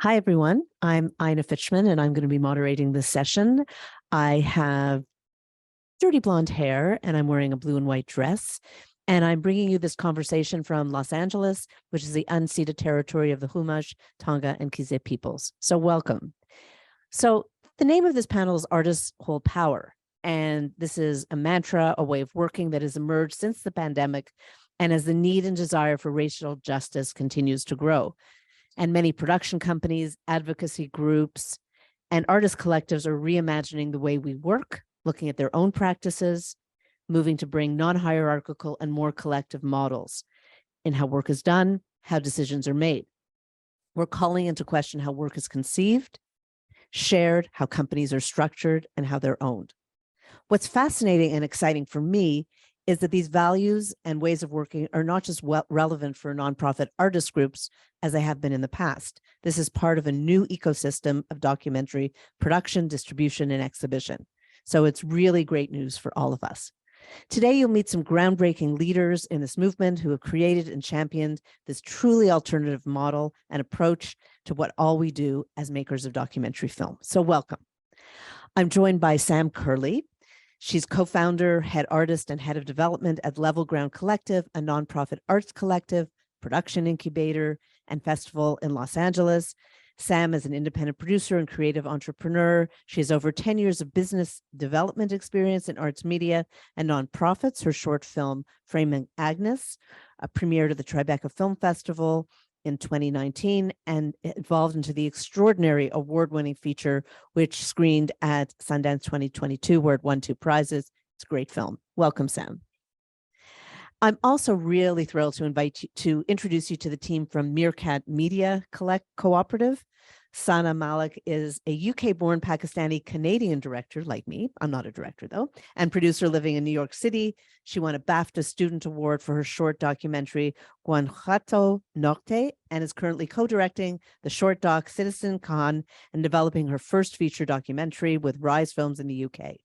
Hi, everyone. I'm Ina Fichman, and I'm going to be moderating this session. I have dirty blonde hair, and I'm wearing a blue and white dress. And I'm bringing you this conversation from Los Angeles, which is the unceded territory of the Chumash, Tonga, and Kizé peoples. So welcome. So the name of this panel is Artists Hold Power. And this is a mantra, a way of working that has emerged since the pandemic, and as the need and desire for racial justice continues to grow. And many production companies, advocacy groups, and artist collectives are reimagining the way we work, looking at their own practices, moving to bring non-hierarchical and more collective models in how work is done, how decisions are made. We're calling into question how work is conceived, shared, how companies are structured, and how they're owned. What's fascinating and exciting for me is that these values and ways of working are not just relevant for nonprofit artist groups as they have been in the past. This is part of a new ecosystem of documentary production, distribution, and exhibition. So it's really great news for all of us. Today, you'll meet some groundbreaking leaders in this movement who have created and championed this truly alternative model and approach to what all we do as makers of documentary film. So welcome. I'm joined by Sam Curley. She's co-founder, head artist, and head of development at Level Ground Collective, a nonprofit arts collective, production incubator, and festival in Los Angeles. Sam is an independent producer and creative entrepreneur. She has over 10 years of business development experience in arts media and nonprofits. Her short film, Framing Agnes, premiered at the Tribeca Film Festival in 2019 and evolved into the extraordinary award-winning feature, which screened at Sundance 2022, where it won 2 prizes. It's a great film. Welcome, Sam. I'm also really thrilled to invite you to introduce you to the team from Meerkat Media Cooperative. Sana Malik is a UK-born Pakistani-Canadian director, like me. I'm not a director, though, and producer living in New York City. She won a BAFTA Student Award for her short documentary, Guanajuato Norte, and is currently co-directing the short doc Citizen Khan and developing her first feature documentary with Rise Films in the UK.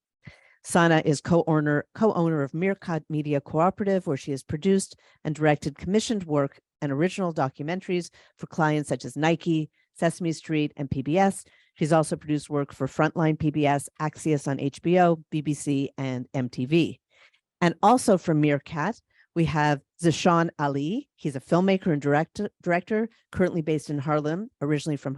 Sana is co-owner of Meerkat Media Cooperative, where she has produced and directed commissioned work and original documentaries for clients such as Nike, Sesame Street, and PBS. She's also produced work for Frontline PBS, Axios on HBO, BBC, and MTV. And also from Meerkat, we have Zeshawn Ali. He's a filmmaker and director, currently based in Harlem, originally from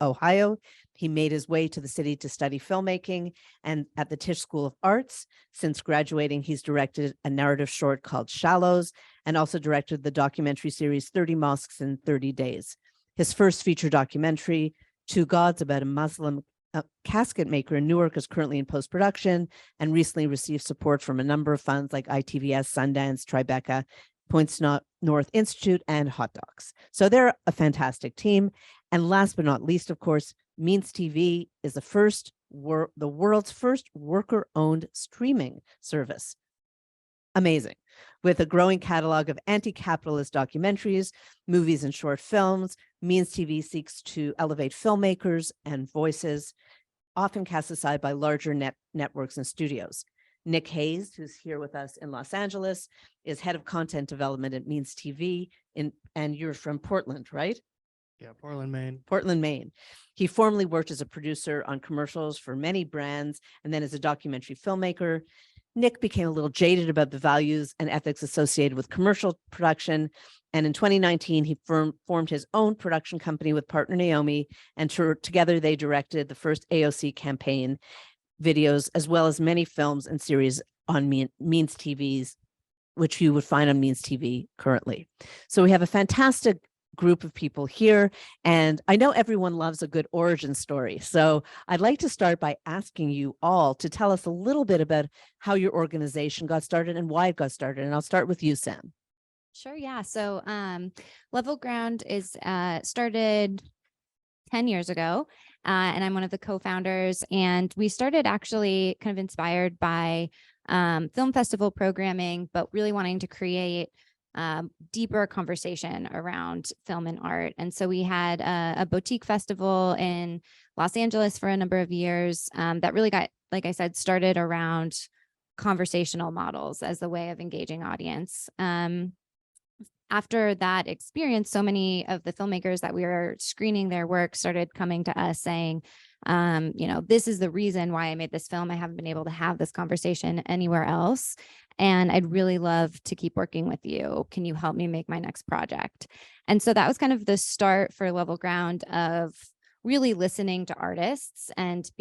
Ohio. He made his way to the city to study filmmaking and at the Tisch School of Arts. Since graduating, he's directed a narrative short called Shallows and also directed the documentary series 30 Mosques in 30 Days. His first feature documentary, Two Gods, about a Muslim casket maker in Newark, is currently in post-production and recently received support from a number of funds like ITVS, Sundance, Tribeca, Points North Institute, and Hot Docs. So they're a fantastic team. And last but not least, of course, Means TV is the world's first worker-owned streaming service. Amazing. With a growing catalog of anti-capitalist documentaries, movies, and short films, Means TV seeks to elevate filmmakers and voices, often cast aside by larger networks and studios. Nick Hayes, who's here with us in Los Angeles, is head of content development at Means TV, and you're from Portland, right? Yeah, Portland, Maine. Portland, Maine. He formerly worked as a producer on commercials for many brands and then as a documentary filmmaker. Nick became a little jaded about the values and ethics associated with commercial production. And in 2019, he formed his own production company with partner Naomi, and together they directed the first AOC campaign videos, as well as many films and series on Means TV's, which you would find on Means TV currently. So we have a fantastic group of people here, and I know everyone loves a good origin story. So I'd like to start by asking you all to tell us a little bit about how your organization got started and why it got started. And I'll start with you, Sam. Sure, yeah. So Level Ground is started 10 years ago, and I'm one of the co-founders. And we started actually kind of inspired by film festival programming, but really wanting to create deeper conversation around film and art. And so we had a boutique festival in Los Angeles for a number of years that really got, like I said, started around conversational models as the way of engaging audience. after that experience, so many of the filmmakers that we were screening their work started coming to us saying, this is the reason why I made this film. I haven't been able to have this conversation anywhere else. And I'd really love to keep working with you. Can you help me make my next project? And so that was kind of the start for Level Ground of really listening to artists and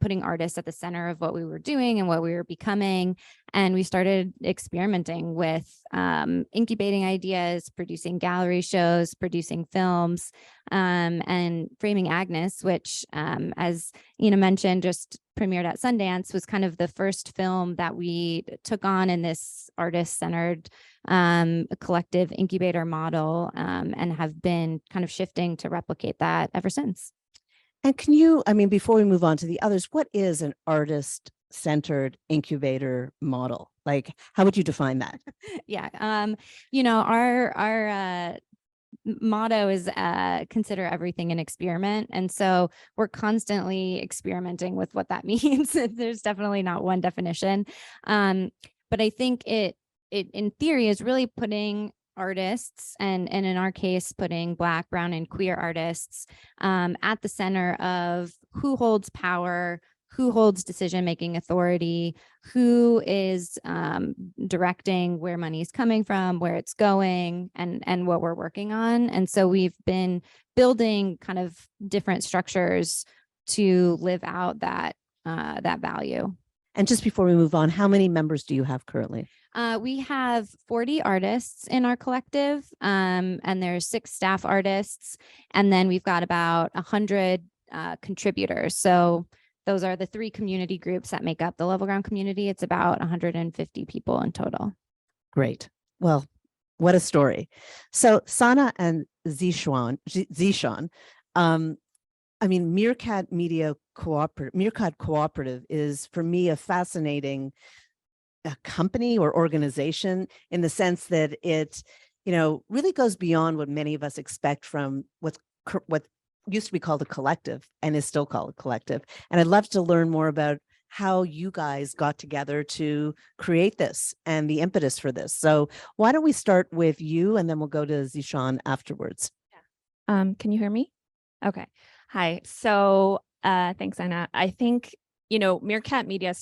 putting artists at the center of what we were doing and what we were becoming. And we started experimenting with incubating ideas, producing gallery shows, producing films, and Framing Agnes, which, as Ina mentioned, just premiered at Sundance, was kind of the first film that we took on in this artist-centered collective incubator model, and have been kind of shifting to replicate that ever since. And before we move on to the others, what is an artist-centered incubator model? Like, how would you define that? Yeah, our motto is consider everything an experiment. And so we're constantly experimenting with what that means. There's definitely not one definition. But I think it in theory is really putting artists and in our case, putting Black, brown, and queer artists at the center of who holds power, who holds decision-making authority, who is directing where money is coming from, where it's going, and what we're working on. And so we've been building kind of different structures to live out that value. And just before we move on, how many members do you have currently? We have 40 artists in our collective, and there's 6 staff artists, and then we've got about 100 contributors. So those are the 3 community groups that make up the Level Ground community. It's about 150 people in total. Great. Well, what a story. So Sana and Zeshawn, Meerkat Cooperative is, for me, a fascinating company or organization, in the sense that it, really goes beyond what many of us expect from what used to be called a collective and is still called a collective. And I'd love to learn more about how you guys got together to create this and the impetus for this. So why don't we start with you, and then we'll go to Zeshawn afterwards. Can you hear me? Okay. Hi. So thanks, Anna. I think, Meerkat Media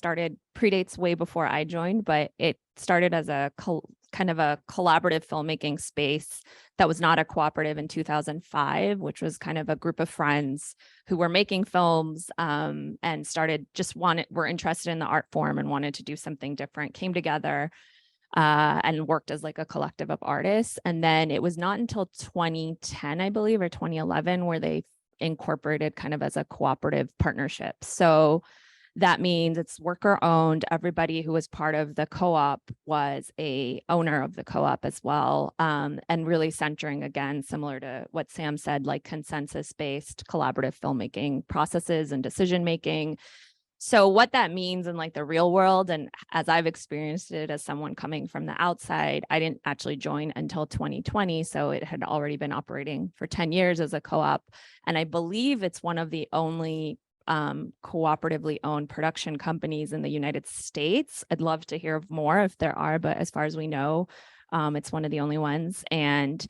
predates way before I joined, but it started as a kind of a collaborative filmmaking space that was not a cooperative in 2005, which was kind of a group of friends who were making films and were interested in the art form and wanted to do something different, came together and worked as like a collective of artists. And then it was not until 2010, I believe, or 2011, where they incorporated kind of as a cooperative partnership. So that means it's worker owned. Everybody who was part of the co-op was a owner of the co-op as well. And really centering, again, similar to what Sam said, like consensus-based collaborative filmmaking processes and decision-making. So what that means in like the real world, and as I've experienced it as someone coming from the outside, I didn't actually join until 2020. So it had already been operating for 10 years as a co-op. And I believe it's one of the only cooperatively owned production companies in the United States. I'd love to hear more if there are, but as far as we know, it's one of the only ones. And,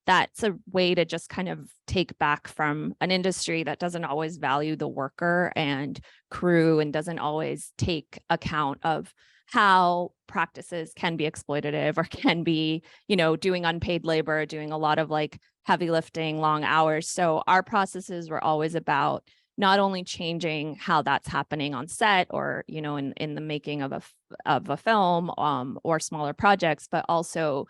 that's a way to just kind of take back from an industry that doesn't always value the worker and crew and doesn't always take account of how practices can be exploitative or can be, doing unpaid labor, doing a lot of like heavy lifting, long hours. So our processes were always about not only changing how that's happening on set or, in the making of a film or smaller projects, but also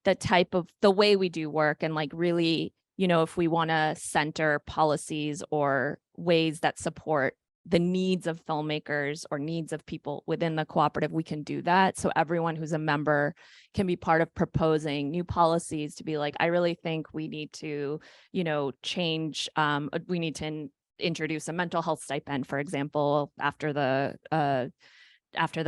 the way we do work and like really, if we want to center policies or ways that support the needs of filmmakers or needs of people within the cooperative, we can do that. So everyone who's a member can be part of proposing new policies to be like, I really think we need to, change, we need to introduce a mental health stipend, for example, after the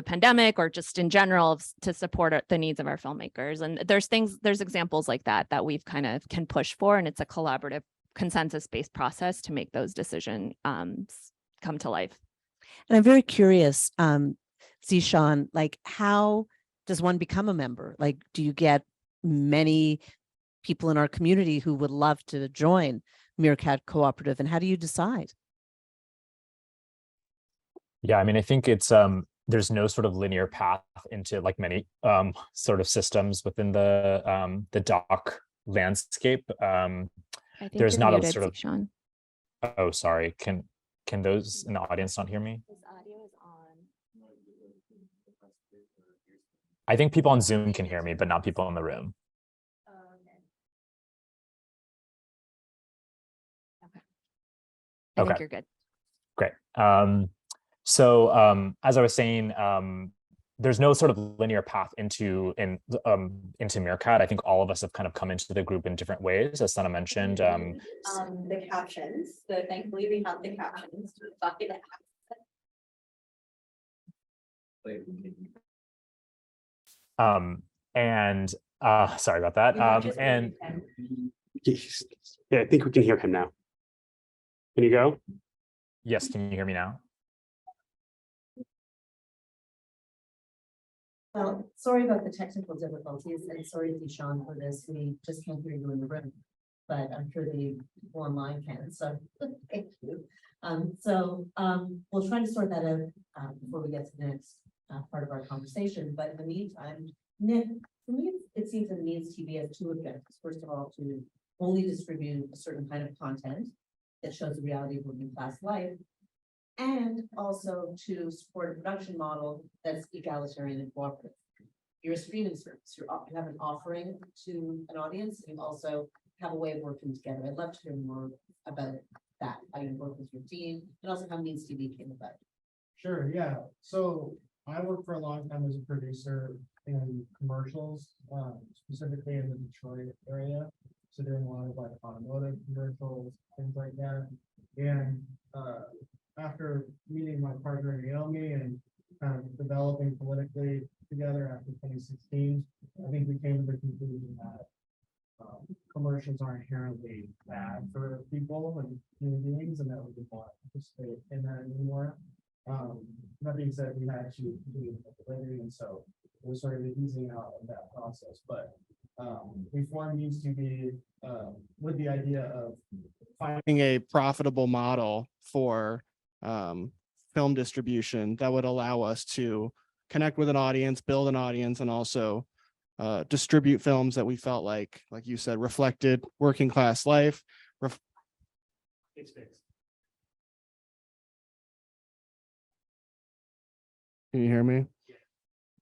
pandemic, or just in general to support the needs of our filmmakers. And there's examples like that we've kind of can push for, and it's a collaborative consensus-based process to make those decisions come to life. And I'm very curious, Zeshawn, like, how does one become a member? Like, do you get many people in our community who would love to join Meerkat Cooperative. And how do you decide? Yeah, I mean, I think it's there's no sort of linear path into like many sort of systems within the doc landscape. I think There's you're not a muted, sort of Zeshawn. oh, sorry. Can those in the audience not hear me? His audio is on. I think people on Zoom can hear me, but not people in the room. I think Okay. you're good. Great. So as I was saying, there's no sort of linear path into Meerkat. I think all of us have kind of come into the group in different ways, as Sana mentioned. The captions, so thankfully we have the captions to document. And sorry about that. And yeah, I think we can hear him now. Can you go? yes, can you hear me now? Well, sorry about the technical difficulties, and sorry, Zeshawn, for this. We just can't hear you in the room, but I'm sure the people online can. So thank you. We'll try to sort that out before we get to the next part of our conversation. But in the meantime, Nick, for me, it seems that Means TV has two objectives. First of all, to only distribute a certain kind of content that shows the reality of working class life, and also to support a production model that's egalitarian and cooperative. You're a streaming service. You have an offering to an audience, and you also have a way of working together. I'd love to hear more about that, how you work with your team, and also how Means TV came about. Sure, yeah. So I worked for a long time as a producer in commercials, specifically in the Detroit area. So doing a lot of like automotive commercials, things like that. And after meeting my partner Naomi and kind of developing politically together after 2016, I think we came to the conclusion that commercials are inherently bad for people and human beings, and that we didn't want to participate in that anymore. That being said, we had to do the living, and so we're sort of easing out of that process. But reform needs to be with the idea of finding a profitable model for film distribution that would allow us to connect with an audience, build an audience, and also distribute films that we felt like you said, reflected working class life. It's fixed. Can you hear me?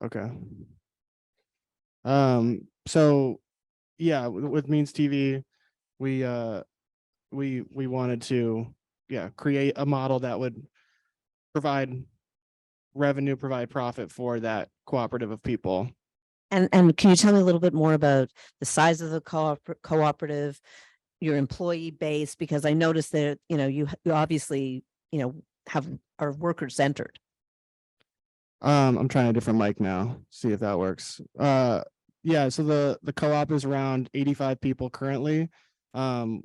Okay. So yeah, with Means TV, we wanted to create a model that would provide revenue, provide profit for that cooperative of people. And can you tell me a little bit more about the size of the cooperative, your employee base? Because I noticed that, you obviously, are worker centered. I'm trying a different mic now, see if that works. Yeah, so the co-op is around 85 people currently.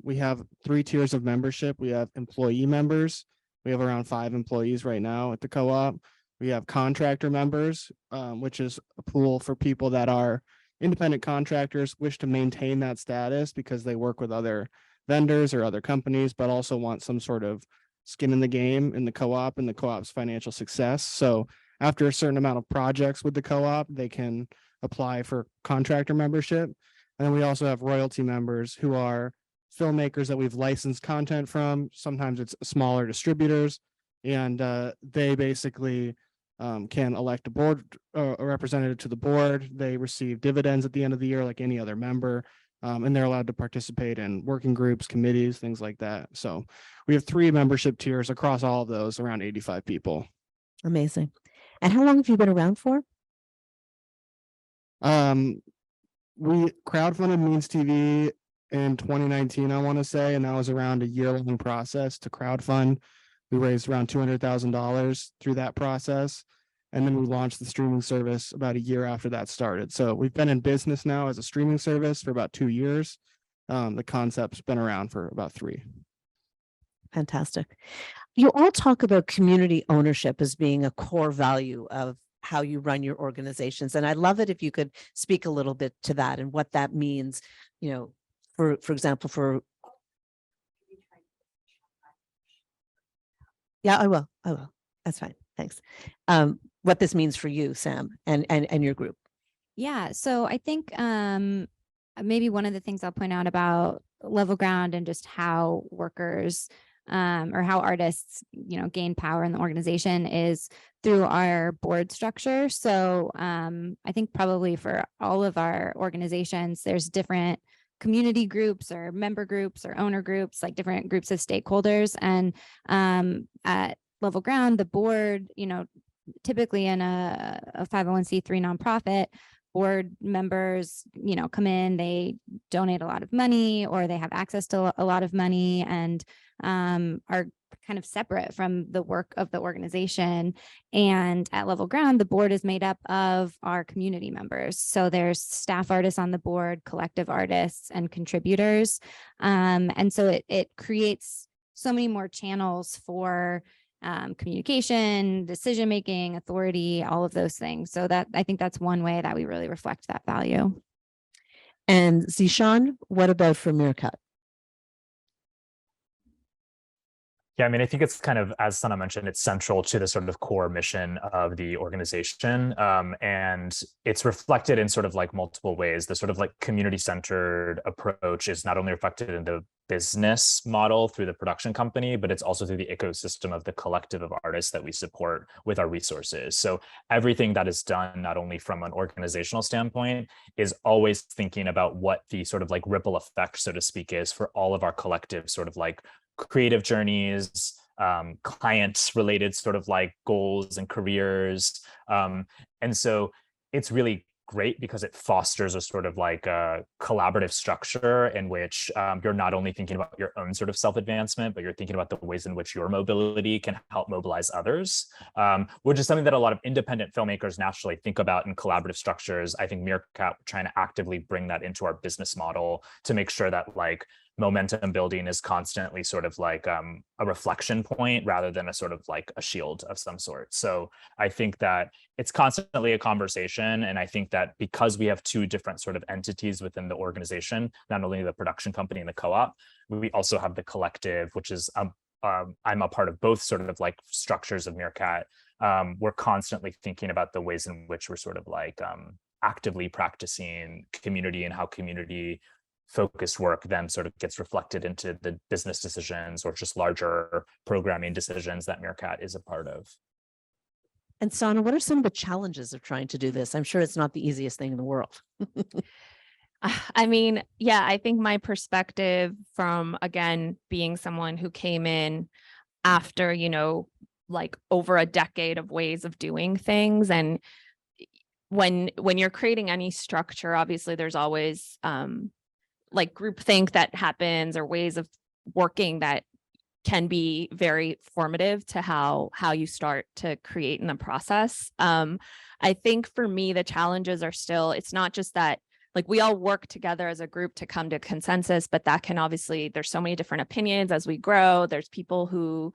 We have 3 tiers of membership. We have employee members. We have around 5 employees right now at the co-op. We have contractor members, which is a pool for people that are independent contractors, wish to maintain that status because they work with other vendors or other companies, but also want some sort of skin in the game in the co-op and the co-op's financial success. So after a certain amount of projects with the co-op, they can apply for contractor membership. And then we also have royalty members who are filmmakers that we've licensed content from. Sometimes it's smaller distributors, and they basically can elect a board, a representative to the board. They receive dividends at the end of the year like any other member, and they're allowed to participate in working groups, committees, things like that. So we have 3 membership tiers across all of those, around 85 people. Amazing. And how long have you been around for? We crowdfunded Means TV in 2019, I want to say, and that was around a year-long process to crowdfund. We raised around $200,000 through that process, and then we launched the streaming service about a year after that started. So we've been in business now as a streaming service for about 2 years. The concept's been around for about 3. Fantastic. You all talk about community ownership as being a core value of how you run your organizations. And I'd love it if you could speak a little bit to that and what that means, you know, for example, for. Yeah, I will. That's fine. Thanks. What this means for you, Sam, and your group. Yeah, so I think maybe one of the things I'll point out about Level Ground and just how workers or how artists, gain power in the organization is through our board structure. So I think probably for all of our organizations, there's different community groups or member groups or owner groups, like different groups of stakeholders. And at Level Ground, the board, typically in a 501c3 nonprofit, board members, come in, they donate a lot of money or they have access to a lot of money and are kind of separate from the work of the organization. And at Level Ground, the board is made up of our community members. So there's staff artists on the board, collective artists, and contributors. And so it creates so many more channels for communication, decision-making, authority, all of those things. So that I think that's one way that we really reflect that value. And Zeshawn, what about for Meerkat? Yeah, I mean, I think it's kind of, as Sana mentioned, it's central to the sort of core mission of the organization. And it's reflected in sort of like multiple ways. The sort of like community-centered approach is not only reflected in the business model through the production company, but it's also through the ecosystem of the collective of artists that we support with our resources. So everything that is done, not only from an organizational standpoint, is always thinking about what the sort of like ripple effect, so to speak, is for all of our collective sort of like creative journeys, client related sort of like goals and careers. And so it's really great because it fosters a sort of like a collaborative structure in which you're not only thinking about your own sort of self-advancement, but you're thinking about the ways in which your mobility can help mobilize others, which is something that a lot of independent filmmakers naturally think about in collaborative structures. I think Meerkat trying to actively bring that into our business model to make sure that like momentum building is constantly sort of like a reflection point rather than a sort of like a shield of some sort. So I think that it's constantly a conversation. And I think that because we have two different sort of entities within the organization, not only the production company and the co-op, we also have the collective, which is I'm a part of both sort of like structures of Meerkat. We're constantly thinking about the ways in which we're sort of like actively practicing community and how community focused work then sort of gets reflected into the business decisions or just larger programming decisions that Meerkat is a part of. And Sana, what are some of the challenges of trying to do this? I'm sure it's not the easiest thing in the world. I mean, yeah, I think my perspective from, again, being someone who came in after, like over a decade of ways of doing things. And when you're creating any structure, obviously there's always like groupthink that happens or ways of working that can be very formative to how you start to create in the process. I think for me, the challenges are still, it's not just that like we all work together as a group to come to consensus, but that can obviously, there's so many different opinions as we grow. There's people who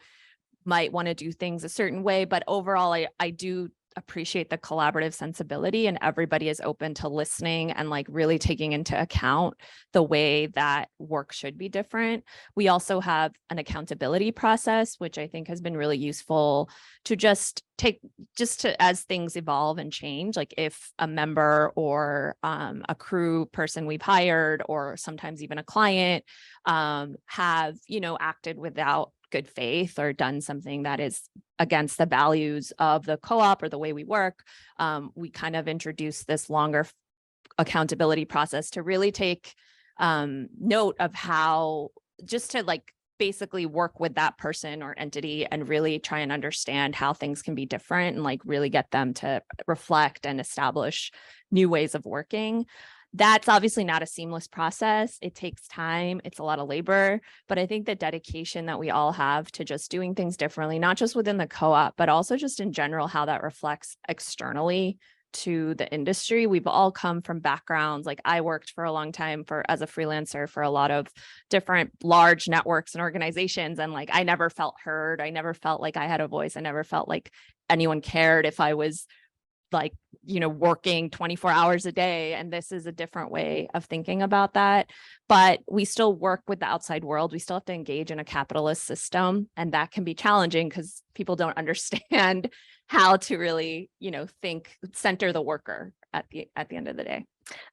might want to do things a certain way, but overall, I do appreciate the collaborative sensibility and everybody is open to listening and like really taking into account the way that work should be different. We also have an accountability process, which I think has been really useful to just as things evolve and change, like if a member or a crew person we've hired or sometimes even a client have, acted without good faith or done something that is against the values of the co-op or the way we work, we kind of introduce this longer accountability process to really take note of how, just to like basically work with that person or entity and really try and understand how things can be different and like really get them to reflect and establish new ways of working. That's obviously not a seamless process. It takes time. It's a lot of labor, but I think the dedication that we all have to just doing things differently, not just within the co-op, but also just in general, how that reflects externally to the industry. We've all come from backgrounds. Like I worked for a long time as a freelancer for a lot of different large networks and organizations. And like, I never felt heard. I never felt like I had a voice. I never felt like anyone cared if I was like, working 24 hours a day. And this is a different way of thinking about that. But we still work with the outside world. We still have to engage in a capitalist system. And that can be challenging because people don't understand how to really, center the worker at the end of the day.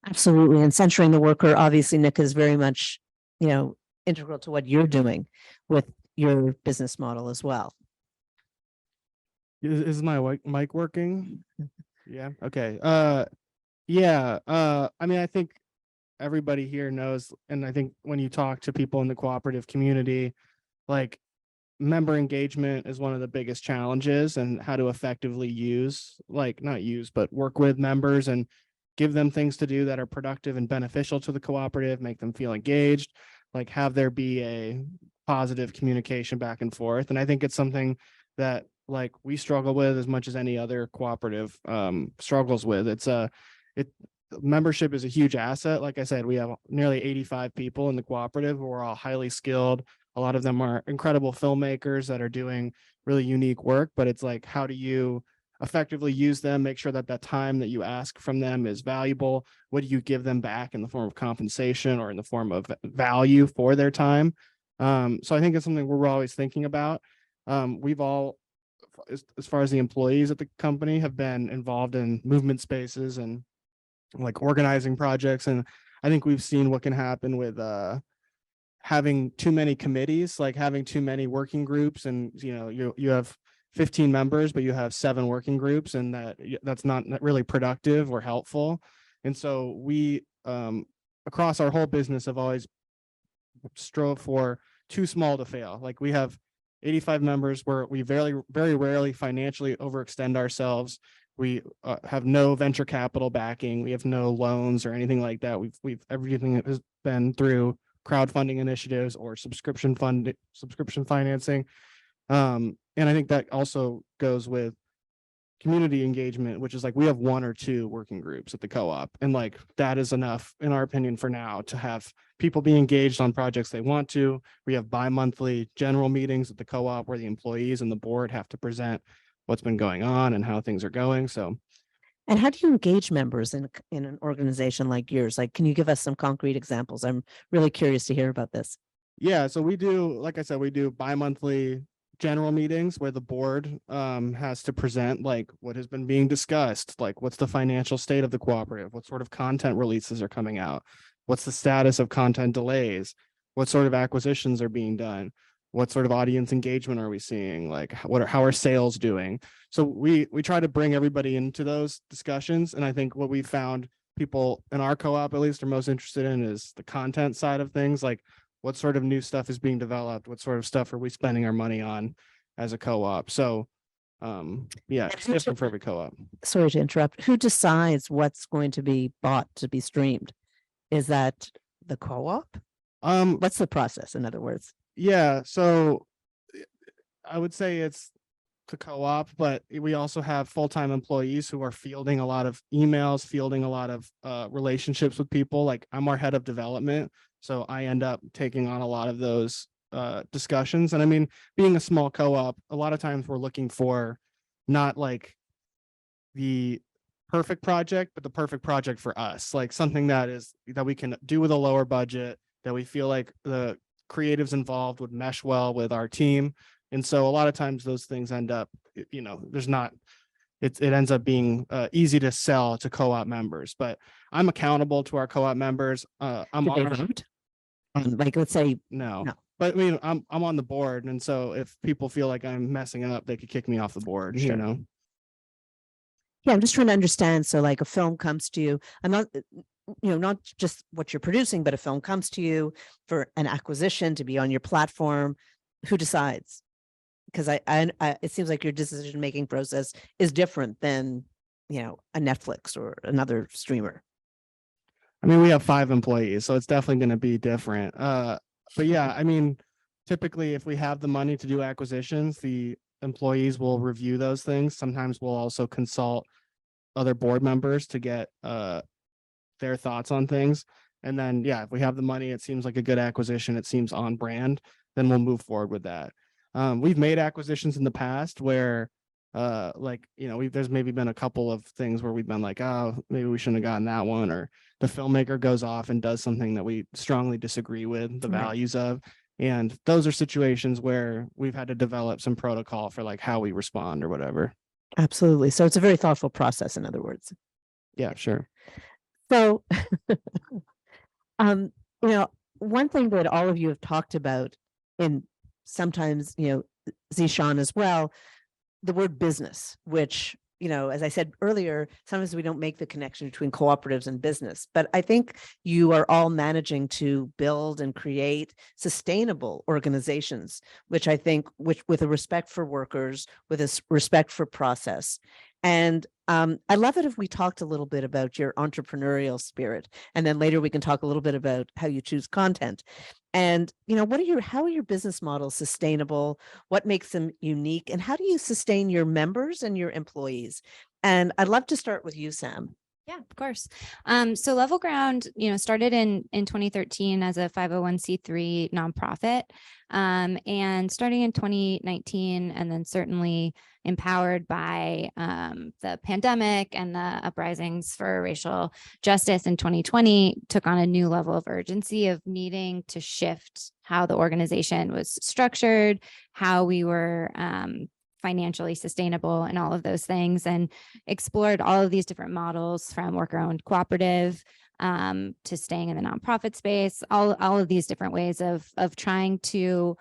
Absolutely. And centering the worker, obviously, Nick, is very much, integral to what you're doing with your business model as well. Is my mic working? Yeah. Okay. Yeah. I mean, I think everybody here knows, and I think when you talk to people in the cooperative community, like member engagement is one of the biggest challenges, and how to effectively but work with members and give them things to do that are productive and beneficial to the cooperative, make them feel engaged, like have there be a positive communication back and forth. And I think it's something that like we struggle with as much as any other cooperative struggles with. Membership is a huge asset. Like I said, we have nearly 85 people in the cooperative who are all highly skilled. A lot of them are incredible filmmakers that are doing really unique work, but it's like, how do you effectively use them, make sure that that time that you ask from them is valuable? What do you give them back in the form of compensation or in the form of value for their time? So I think it's something we're always thinking about. We've all, as far as the employees at the company, have been involved in movement spaces and like organizing projects. And I think we've seen what can happen with having too many committees, like having too many working groups, and you have 15 members, but you have 7 working groups, and that's not really productive or helpful. And so we across our whole business have always strove for too small to fail. Like we have 85 members where we very, very rarely financially overextend ourselves. We have no venture capital backing. We have no loans or anything like that. Everything has been through crowdfunding initiatives or subscription financing. And I think that also goes with community engagement, which is like we have 1 or 2 working groups at the co-op, and like that is enough in our opinion for now to have people be engaged on projects they want to. We have bi-monthly general meetings at the co-op where the employees and the board have to present what's been going on and how things are going. So, and how do you engage members in an organization like yours? Like, can you give us some concrete examples? I'm really curious to hear about this. Yeah, so we do, like I said, we do bi-monthly general meetings where the board has to present like what has been being discussed, like what's the financial state of the cooperative, what sort of content releases are coming out, what's the status of content delays, what sort of acquisitions are being done, what sort of audience engagement are we seeing, like how are sales doing. So we try to bring everybody into those discussions. And I think what we found people in our co-op at least are most interested in is the content side of things, like what sort of new stuff is being developed, what sort of stuff are we spending our money on as a co-op. So yeah, it's different for every co-op. Sorry to interrupt. Who decides what's going to be bought to be streamed? Is that the co-op? What's the process, in other words? Yeah, so I would say it's the co-op, but we also have full-time employees who are fielding a lot of emails, fielding a lot of relationships with people. Like I'm our head of development, so I end up taking on a lot of those discussions. And I mean, being a small co-op, a lot of times we're looking for not like the perfect project, but the perfect project for us, like something that we can do with a lower budget, that we feel like the creatives involved would mesh well with our team. And so a lot of times those things end up, it ends up being easy to sell to co-op members. But I'm accountable to our co-op members. Do they vote? Like, let's say no. No. But I mean, I'm on the board, and so if people feel like I'm messing up, they could kick me off the board. Sure. Yeah, I'm just trying to understand. So like a film comes to you, I'm not, not just what you're producing, but a film comes to you for an acquisition to be on your platform. Who decides? Because I it seems like your decision-making process is different than, a Netflix or another streamer. I mean, we have 5 employees, so it's definitely going to be different. But yeah, I mean, typically if we have the money to do acquisitions, the employees will review those things. Sometimes we'll also consult other board members to get their thoughts on things. And then, yeah, if we have the money, it seems like a good acquisition, it seems on brand, then we'll move forward with that. We've made acquisitions in the past where Like, there's maybe been a couple of things where we've been like, oh, maybe we shouldn't have gotten that one, or the filmmaker goes off and does something that we strongly disagree with the Right. values of. And those are situations where we've had to develop some protocol for like how we respond or whatever. Absolutely. So it's a very thoughtful process, in other words. Yeah, sure. So, one thing that all of you have talked about, and sometimes, Zeshawn as well, the word business, which, as I said earlier, sometimes we don't make the connection between cooperatives and business, but I think you are all managing to build and create sustainable organizations, which I think, with a respect for workers, with a respect for process. And I love it if we talked a little bit about your entrepreneurial spirit, and then later we can talk a little bit about how you choose content. And, how are your business models sustainable? What makes them unique? And how do you sustain your members and your employees? And I'd love to start with you, Sam. Yeah, of course. So Level Ground, started in 2013 as a 501c3 nonprofit, and starting in 2019, and then certainly empowered by the pandemic and the uprisings for racial justice in 2020, took on a new level of urgency of needing to shift how the organization was structured, how we were financially sustainable, and all of those things, and explored all of these different models, from worker-owned cooperative to staying in the nonprofit space, all of these different ways of trying to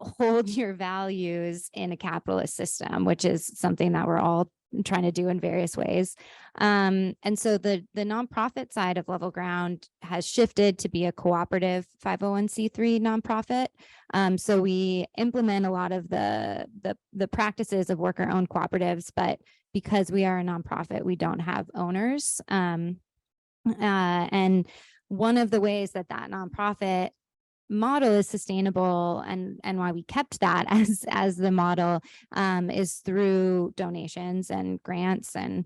hold your values in a capitalist system, which is something that we're all trying to do in various ways. And so the nonprofit side of Level Ground has shifted to be a cooperative 501c3 nonprofit. So we implement a lot of the practices of worker-owned cooperatives, but because we are a nonprofit, we don't have owners. And one of the ways that nonprofit model is sustainable, and why we kept that as the model, is through donations and grants and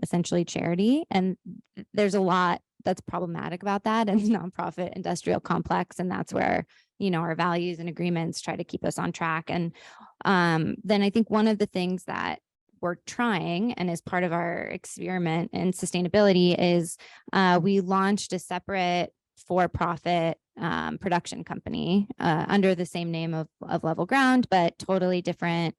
essentially charity. And there's a lot that's problematic about that in the nonprofit industrial complex, and that's where our values and agreements try to keep us on track. And then I think one of the things that we're trying, and as part of our experiment in sustainability, is we launched a separate for-profit production company under the same name of Level Ground, but totally different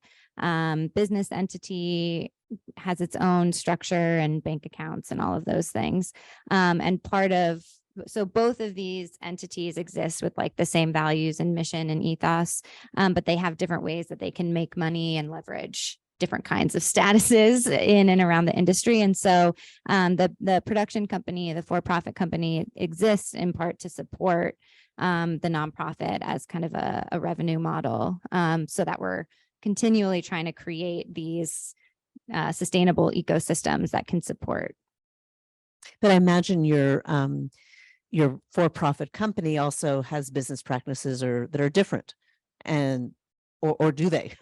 business entity, has its own structure and bank accounts and all of those things. And so both of these entities exist with like the same values and mission and ethos, but they have different ways that they can make money and leverage different kinds of statuses in and around the industry. And so the production company, the for-profit company, exists in part to support the nonprofit as kind of a revenue model, so that we're continually trying to create these sustainable ecosystems that can support. But I imagine your for-profit company also has business practices that are different, or do they?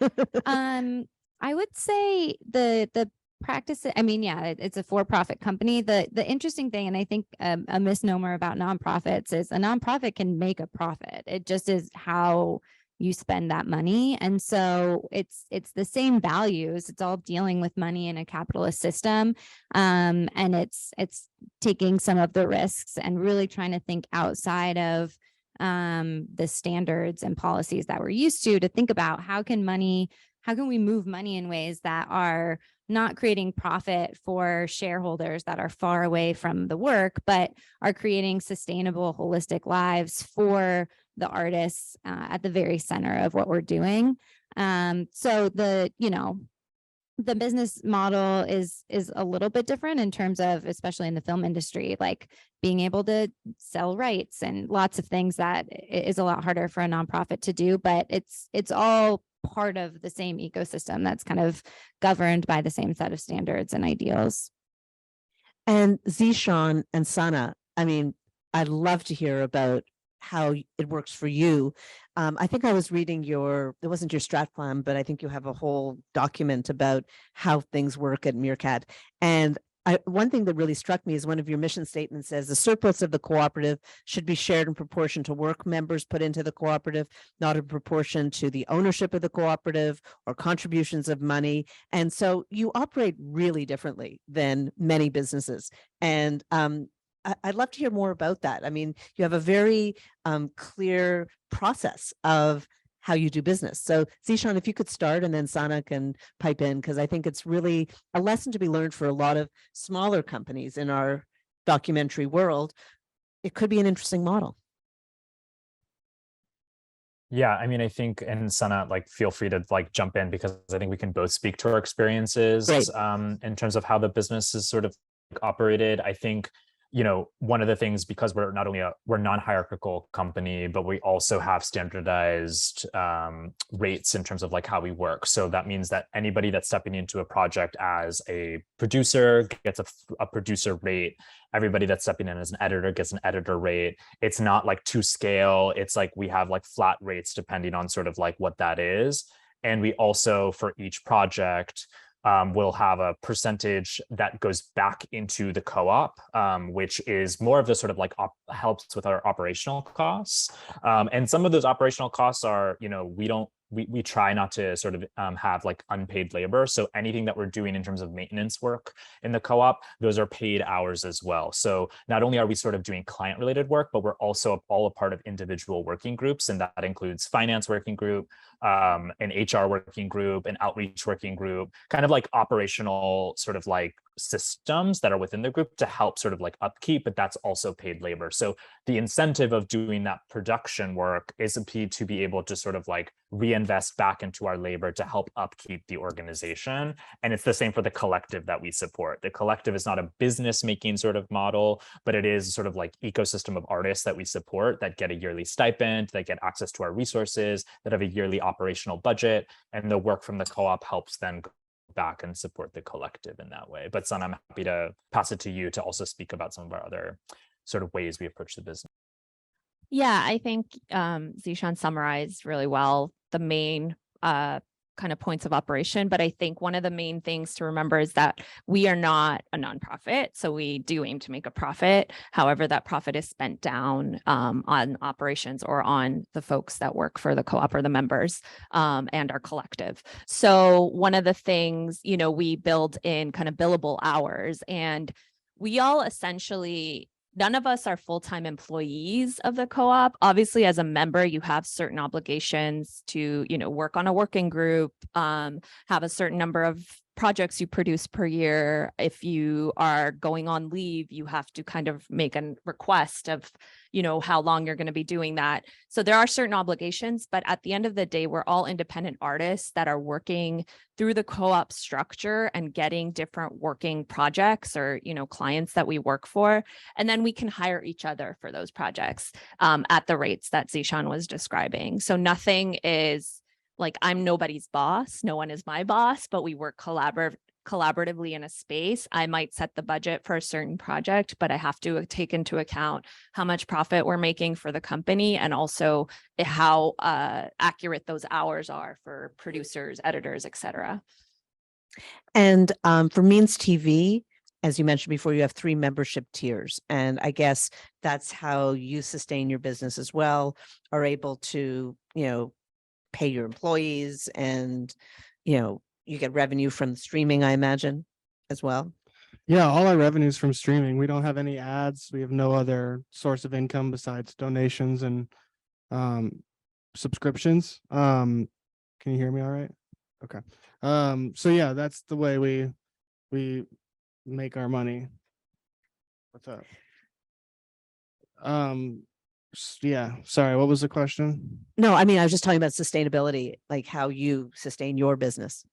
I would say the practice, it's a for-profit company. The interesting thing, and I think a misnomer about nonprofits, is a nonprofit can make a profit. It just is how you spend that money. And so it's the same values. It's all dealing with money in a capitalist system. And it's taking some of the risks and really trying to think outside of the standards and policies that we're used to think about how can we move money in ways that are not creating profit for shareholders that are far away from the work, but are creating sustainable, holistic lives for the artists at the very center of what we're doing. So the business model is a little bit different in terms of, especially in the film industry, like being able to sell rights and lots of things that is a lot harder for a nonprofit to do, but it's all part of the same ecosystem that's kind of governed by the same set of standards and ideals. And Zeshawn and Sana, I'd love to hear about how it works for you. I think I was reading it wasn't your strat plan, but I think you have a whole document about how things work at Meerkat. And one thing that really struck me is one of your mission statements says the surplus of the cooperative should be shared in proportion to work members put into the cooperative, not in proportion to the ownership of the cooperative or contributions of money. And so you operate really differently than many businesses. And I'd love to hear more about that. I mean, you have a very clear process of how you do business. So Zeshawn, if you could start and then Sana can pipe in, because I think it's really a lesson to be learned for a lot of smaller companies in our documentary world. It could be an interesting model. Yeah, I mean, I think, and Sana, like, feel free to like jump in, because I think we can both speak to our experiences in terms of how the business is sort of operated. I think, you know, one of the things, because we're not only we're non-hierarchical company, but we also have standardized rates in terms of like how we work. So that means that anybody that's stepping into a project as a producer gets a producer rate. Everybody that's stepping in as an editor gets an editor rate. It's not like to scale. It's like we have like flat rates depending on sort of like what that is. And we also, for each project, we'll have a percentage that goes back into the co-op, which is more of the sort of like helps with our operational costs. And some of those operational costs are, you know, we try not to sort of have like unpaid labor. So anything that we're doing in terms of maintenance work in the co-op, those are paid hours as well. So not only are we sort of doing client related work, but we're also all a part of individual working groups. And that includes finance working group, an HR working group, an outreach working group, kind of like operational sort of like systems that are within the group to help sort of like upkeep, but that's also paid labor. So the incentive of doing that production work is to be able to sort of like reinvest back into our labor to help upkeep the organization. And it's the same for the collective that we support. The collective is not a business making sort of model, but it is sort of like ecosystem of artists that we support that get a yearly stipend, that get access to our resources, that have a yearly operational budget, and the work from the co-op helps then go back and support the collective in that way. But Son, I'm happy to pass it to you to also speak about some of our other sort of ways we approach the business. Yeah, I think Zeshawn summarized really well the main kind of points of operation. But I think one of the main things to remember is that we are not a nonprofit. So we do aim to make a profit. However, that profit is spent down on operations or on the folks that work for the co-op or the members and our collective. So one of the things, you know, we build in kind of billable hours, and we all essentially, none of us are full-time employees of the co-op. Obviously, as a member, you have certain obligations to, you know, work on a working group, have a certain number of projects you produce per year. If you are going on leave, you have to kind of make a request of, you know, how long you're going to be doing that. So there are certain obligations, but at the end of the day, we're all independent artists that are working through the co-op structure and getting different working projects or, you know, clients that we work for. And then we can hire each other for those projects at the rates that Zeshawn was describing. So nothing is like, I'm nobody's boss. No one is my boss, but we work collaboratively in a space. I might set the budget for a certain project, but I have to take into account how much profit we're making for the company and also how accurate those hours are for producers, editors, et cetera. And for Means TV, as you mentioned before, you have 3 membership tiers. And I guess that's how you sustain your business as well, are able to, you know, pay your employees, and, you know, you get revenue from streaming, I imagine, as well. Yeah, all our revenues from streaming. We don't have any ads. We have no other source of income besides donations and subscriptions. Can you hear me all right? Okay. So yeah, that's the way we make our money. What's up? Yeah, sorry, what was the question? No, I mean, I was just talking about sustainability, like how you sustain your business.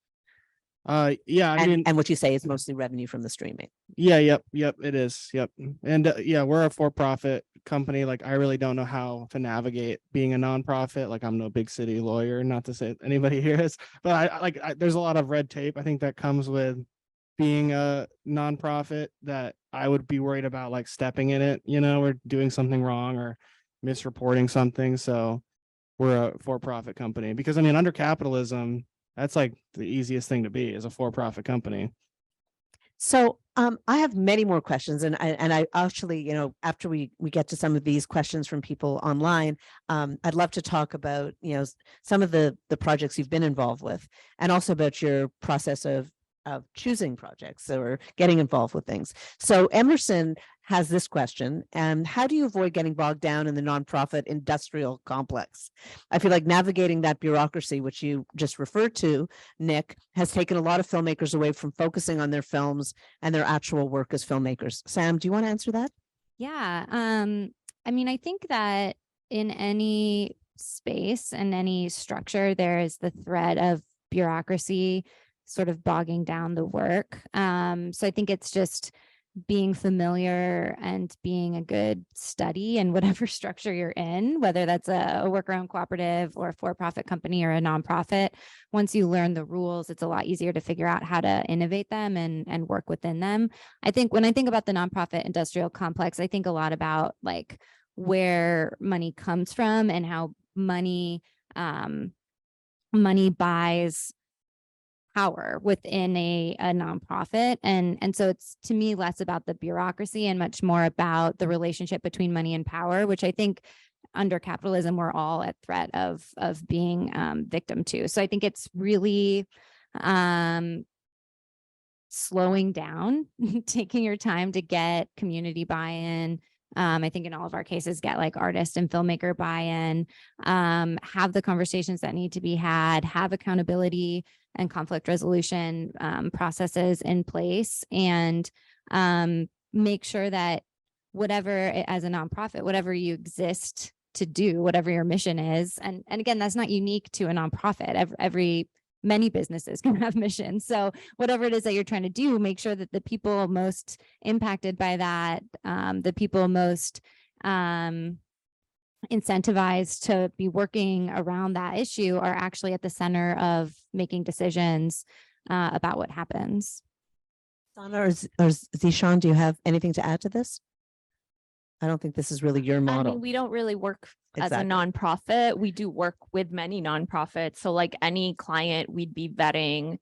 Yeah, I mean, and what you say is mostly revenue from the streaming. Yeah, yep, it is. Yep. And yeah, we're a for-profit company. Like, I really don't know how to navigate being a nonprofit. Like, I'm no big city lawyer, not to say anybody here is, but there's a lot of red tape, I think, that comes with being a nonprofit that I would be worried about, like, stepping in it, you know, or doing something wrong or misreporting something. So we're a for-profit company, because I mean, under capitalism, that's like the easiest thing to be, is a for-profit company. So I have many more questions, and I actually, you know, after we get to some of these questions from people online, I'd love to talk about, you know, some of the projects you've been involved with, and also about your process of choosing projects or getting involved with things. So Emerson has this question, and how do you avoid getting bogged down in the nonprofit industrial complex? I feel like navigating that bureaucracy, which you just referred to, Nick, has taken a lot of filmmakers away from focusing on their films and their actual work as filmmakers. Sam, do you want to answer that? Yeah. I mean, I think that in any space and any structure, there is the thread of bureaucracy sort of bogging down the work. So I think it's just being familiar and being a good study in whatever structure you're in, whether that's a worker-owned cooperative or a for-profit company or a nonprofit. Once you learn the rules, it's a lot easier to figure out how to innovate them and work within them. I think when I think about the nonprofit industrial complex, I think a lot about like where money comes from and how money buys power within a nonprofit. And so it's, to me, less about the bureaucracy and much more about the relationship between money and power, which I think under capitalism, we're all at threat of being victim to. So I think it's really slowing down, taking your time to get community buy-in. I think in all of our cases, get like artist and filmmaker buy-in, have the conversations that need to be had, have accountability and conflict resolution processes in place, and make sure that whatever, as a nonprofit, whatever you exist to do, whatever your mission is, and again, that's not unique to a nonprofit. Many businesses can have missions. So whatever it is that you're trying to do, make sure that the people most impacted by that, the people most incentivized to be working around that issue are actually at the center of making decisions about what happens. Sana or Zeshawn, do you have anything to add to this? I don't think this is really your model. I mean, we don't really work as a Exactly. nonprofit. We do work with many nonprofits. So like any client, we'd be vetting,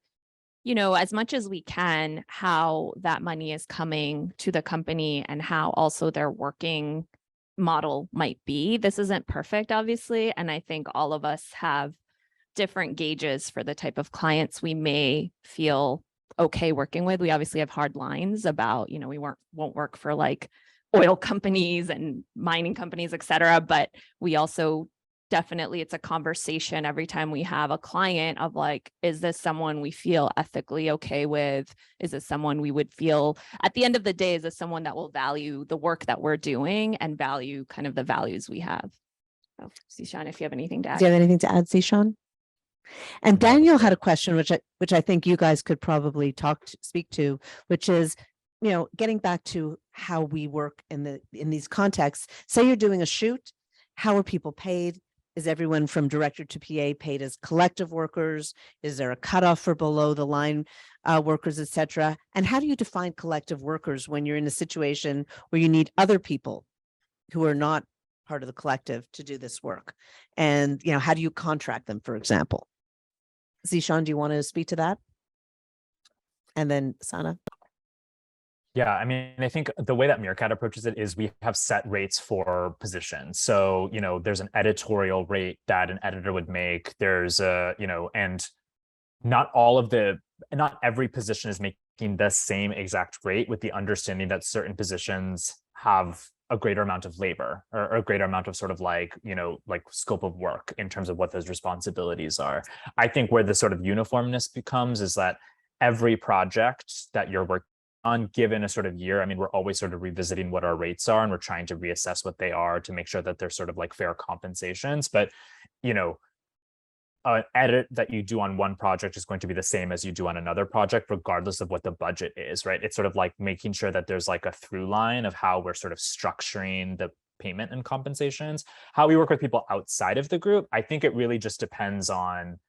you know, as much as we can, how that money is coming to the company and how also their working model might be. This isn't perfect, obviously. And I think all of us have different gauges for the type of clients we may feel okay working with. We obviously have hard lines about, you know, we won't work for like oil companies and mining companies, et cetera. But we also definitely, it's a conversation every time we have a client of like, is this someone we feel ethically okay with? Is this someone we would feel, at the end of the day, is this someone that will value the work that we're doing and value kind of the values we have? So, Zeshawn, if you have anything to add. Do you have anything to add, Zeshawn? And Daniel had a question, which I think you guys could probably speak to, which is, you know, getting back to how we work in these contexts. Say you're doing a shoot, how are people paid? Is everyone from director to PA paid as collective workers? Is there a cutoff for below the line workers, et cetera? And how do you define collective workers when you're in a situation where you need other people who are not part of the collective to do this work? And, you know, how do you contract them, for example? Zeshawn, do you want to speak to that? And then Sana. Yeah, I mean, I think the way that Meerkat approaches it is we have set rates for positions. So, you know, there's an editorial rate that an editor would make. There's a, you know, and not every position is making the same exact rate, with the understanding that certain positions have a greater amount of labor or a greater amount of sort of like, you know, like scope of work in terms of what those responsibilities are. I think where the sort of uniformness becomes is that every project that you're working on, given a sort of year, I mean, we're always sort of revisiting what our rates are, and we're trying to reassess what they are to make sure that they're sort of like fair compensations. But, you know, an edit that you do on one project is going to be the same as you do on another project, regardless of what the budget is, right? It's sort of like making sure that there's like a through line of how we're sort of structuring the payment and compensations. How we work with people outside of the group, I think it really just depends on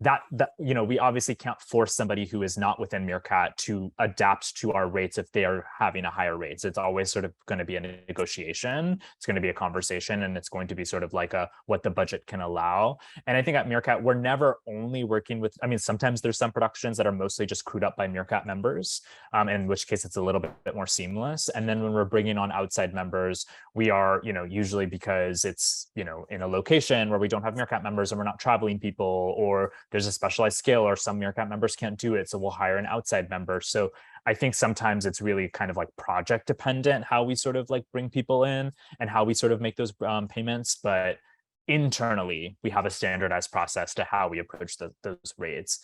that you know, we obviously can't force somebody who is not within Meerkat to adapt to our rates if they are having a higher rates. It's always sort of going to be a negotiation. It's going to be a conversation, and it's going to be sort of like a what the budget can allow. And I think at Meerkat, we're never only working with, I mean, sometimes there's some productions that are mostly just crewed up by Meerkat members, in which case it's a little bit more seamless. And then when we're bringing on outside members, we are, you know, usually because it's, you know, in a location where we don't have Meerkat members and we're not traveling people, or there's a specialized skill, or some Meerkat members can't do it, so we'll hire an outside member. So I think sometimes it's really kind of like project dependent how we sort of like bring people in and how we sort of make those payments. But internally, we have a standardized process to how we approach those rates.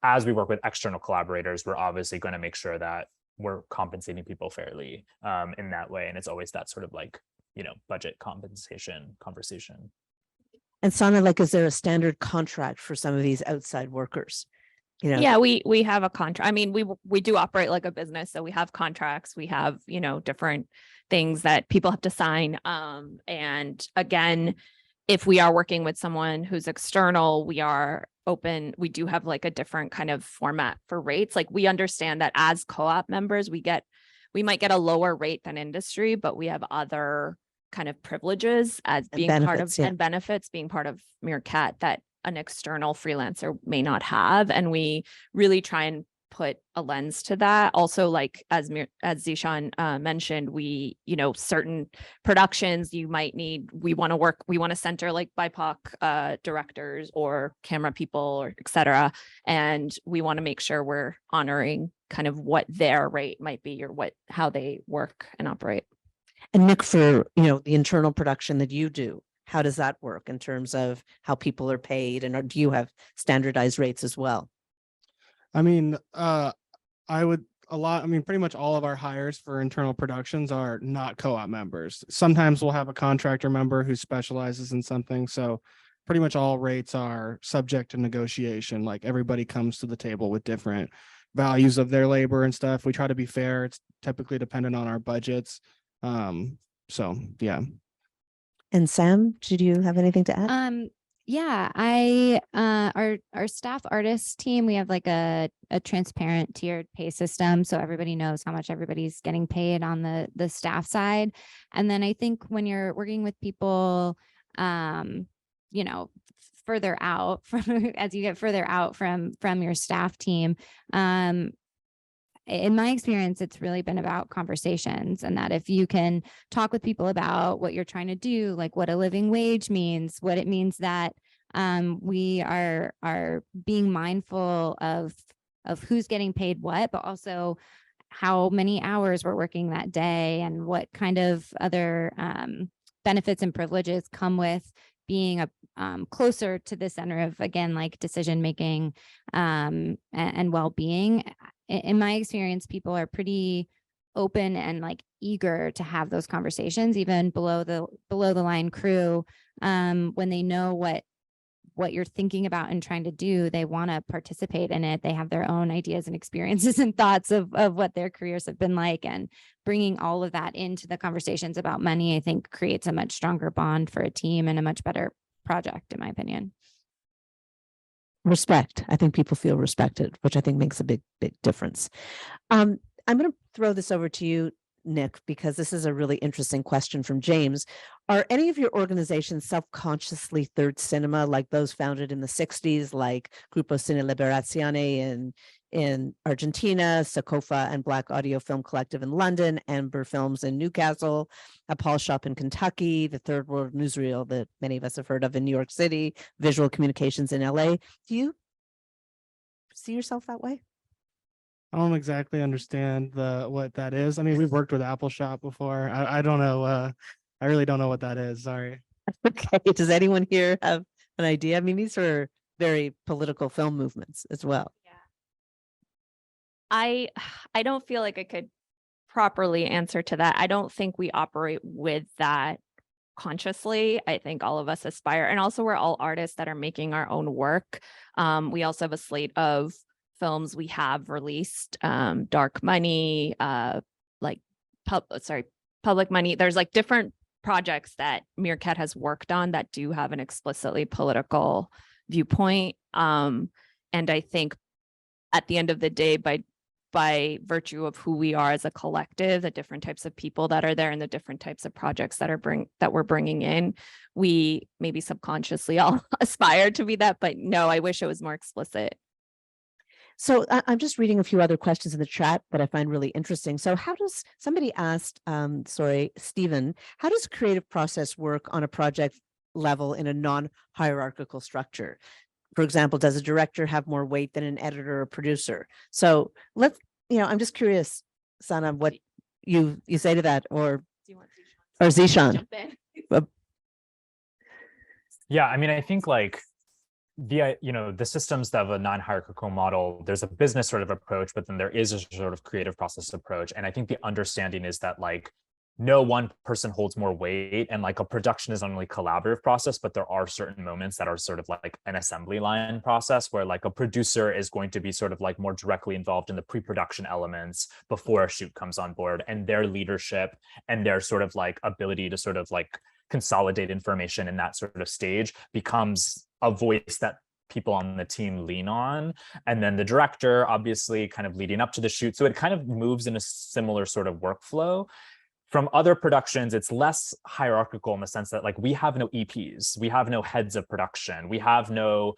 As we work with external collaborators, we're obviously going to make sure that we're compensating people fairly in that way. And it's always that sort of like, you know, budget compensation conversation. And Sana, like, is there a standard contract for some of these outside workers? You know? Yeah, we have a contract. I mean, we do operate like a business, so we have contracts. We have, you know, different things that people have to sign. And again, if we are working with someone who's external, we are open. We do have like a different kind of format for rates. Like, we understand that as co-op members, we might get a lower rate than industry, but we have other kind of privileges as And being part of benefits, yeah. and benefits being part of Meerkat that an external freelancer may not have. And we really try and put a lens to that. Also, like as Zeshawn mentioned, we, you know, certain productions you might need, we want to center like BIPOC directors or camera people or et cetera. And we want to make sure we're honoring kind of what their rate might be or how they work and operate. And Nick, for, you know, the internal production that you do, how does that work in terms of how people are paid, and do you have standardized rates as well? I mean, pretty much all of our hires for internal productions are not co-op members. Sometimes we'll have a contractor member who specializes in something. So pretty much all rates are subject to negotiation. Like, everybody comes to the table with different values of their labor and stuff. We try to be fair. It's typically dependent on our budgets. So yeah. And Sam, did you have anything to add? Yeah, our staff artists team, we have like a transparent tiered pay system, so everybody knows how much everybody's getting paid on the staff side. And then I think when you're working with people, you know, further out from as you get further out from your staff team, in my experience, it's really been about conversations, and that if you can talk with people about what you're trying to do, like what a living wage means, what it means that we are being mindful of who's getting paid what, but also how many hours we're working that day and what kind of other benefits and privileges come with being closer to the center of, again, like decision making and well-being. In my experience, people are pretty open and like eager to have those conversations, even below the line crew. When they know what you're thinking about and trying to do, they want to participate in it. They have their own ideas and experiences and thoughts of what their careers have been like, and bringing all of that into the conversations about money, I think, creates a much stronger bond for a team and a much better project, in my opinion. Respect. I think people feel respected, which I think makes a big difference. I'm going to throw this over to you, Nick, because this is a really interesting question from James. Are any of your organizations self-consciously third cinema, like those founded in the 60s, like Grupo Cine Liberazione in Argentina, Socofa and Black Audio Film Collective in London, Amber Films in Newcastle, a Paul Shop in Kentucky, the Third World Newsreel that many of us have heard of in New York City, Visual Communications in LA? Do you see yourself that way? I don't exactly understand what that is. I mean, we've worked with Apple Shop before. I don't know. I really don't know what that is. Sorry. Okay. Does anyone here have an idea? I mean, these are very political film movements as well. Yeah. I don't feel like I could properly answer to that. I don't think we operate with that consciously. I think all of us aspire, and also we're all artists that are making our own work. We also have a slate of films we have released, Dark Money, Public Money. There's like different projects that Meerkat has worked on that do have an explicitly political viewpoint. And I think at the end of the day, by virtue of who we are as a collective, the different types of people that are there and the different types of projects that we're bringing in, we maybe subconsciously all aspire to be that, but no, I wish it was more explicit. So I'm just reading a few other questions in the chat that I find really interesting. So how does, somebody asked, Stephen, how does creative process work on a project level in a non-hierarchical structure? For example, does a director have more weight than an editor or producer? So let's, I'm just curious, Sana, what you say to that, or Do you want Zeshawn? jump in? Yeah, I mean, I think like the systems of a non-hierarchical model, there's a business sort of approach, but then there is a sort of creative process approach. And I think the understanding is that like no one person holds more weight, and like a production is not only a collaborative process, but there are certain moments that are sort of like an assembly line process where like a producer is going to be sort of like more directly involved in the pre-production elements before a shoot comes on board, and their leadership and their sort of like ability to sort of like consolidate information in that sort of stage becomes a voice that people on the team lean on. And then the director obviously kind of leading up to the shoot. So it kind of moves in a similar sort of workflow. From other productions, it's less hierarchical in the sense that like we have no EPs, we have no heads of production, we have no,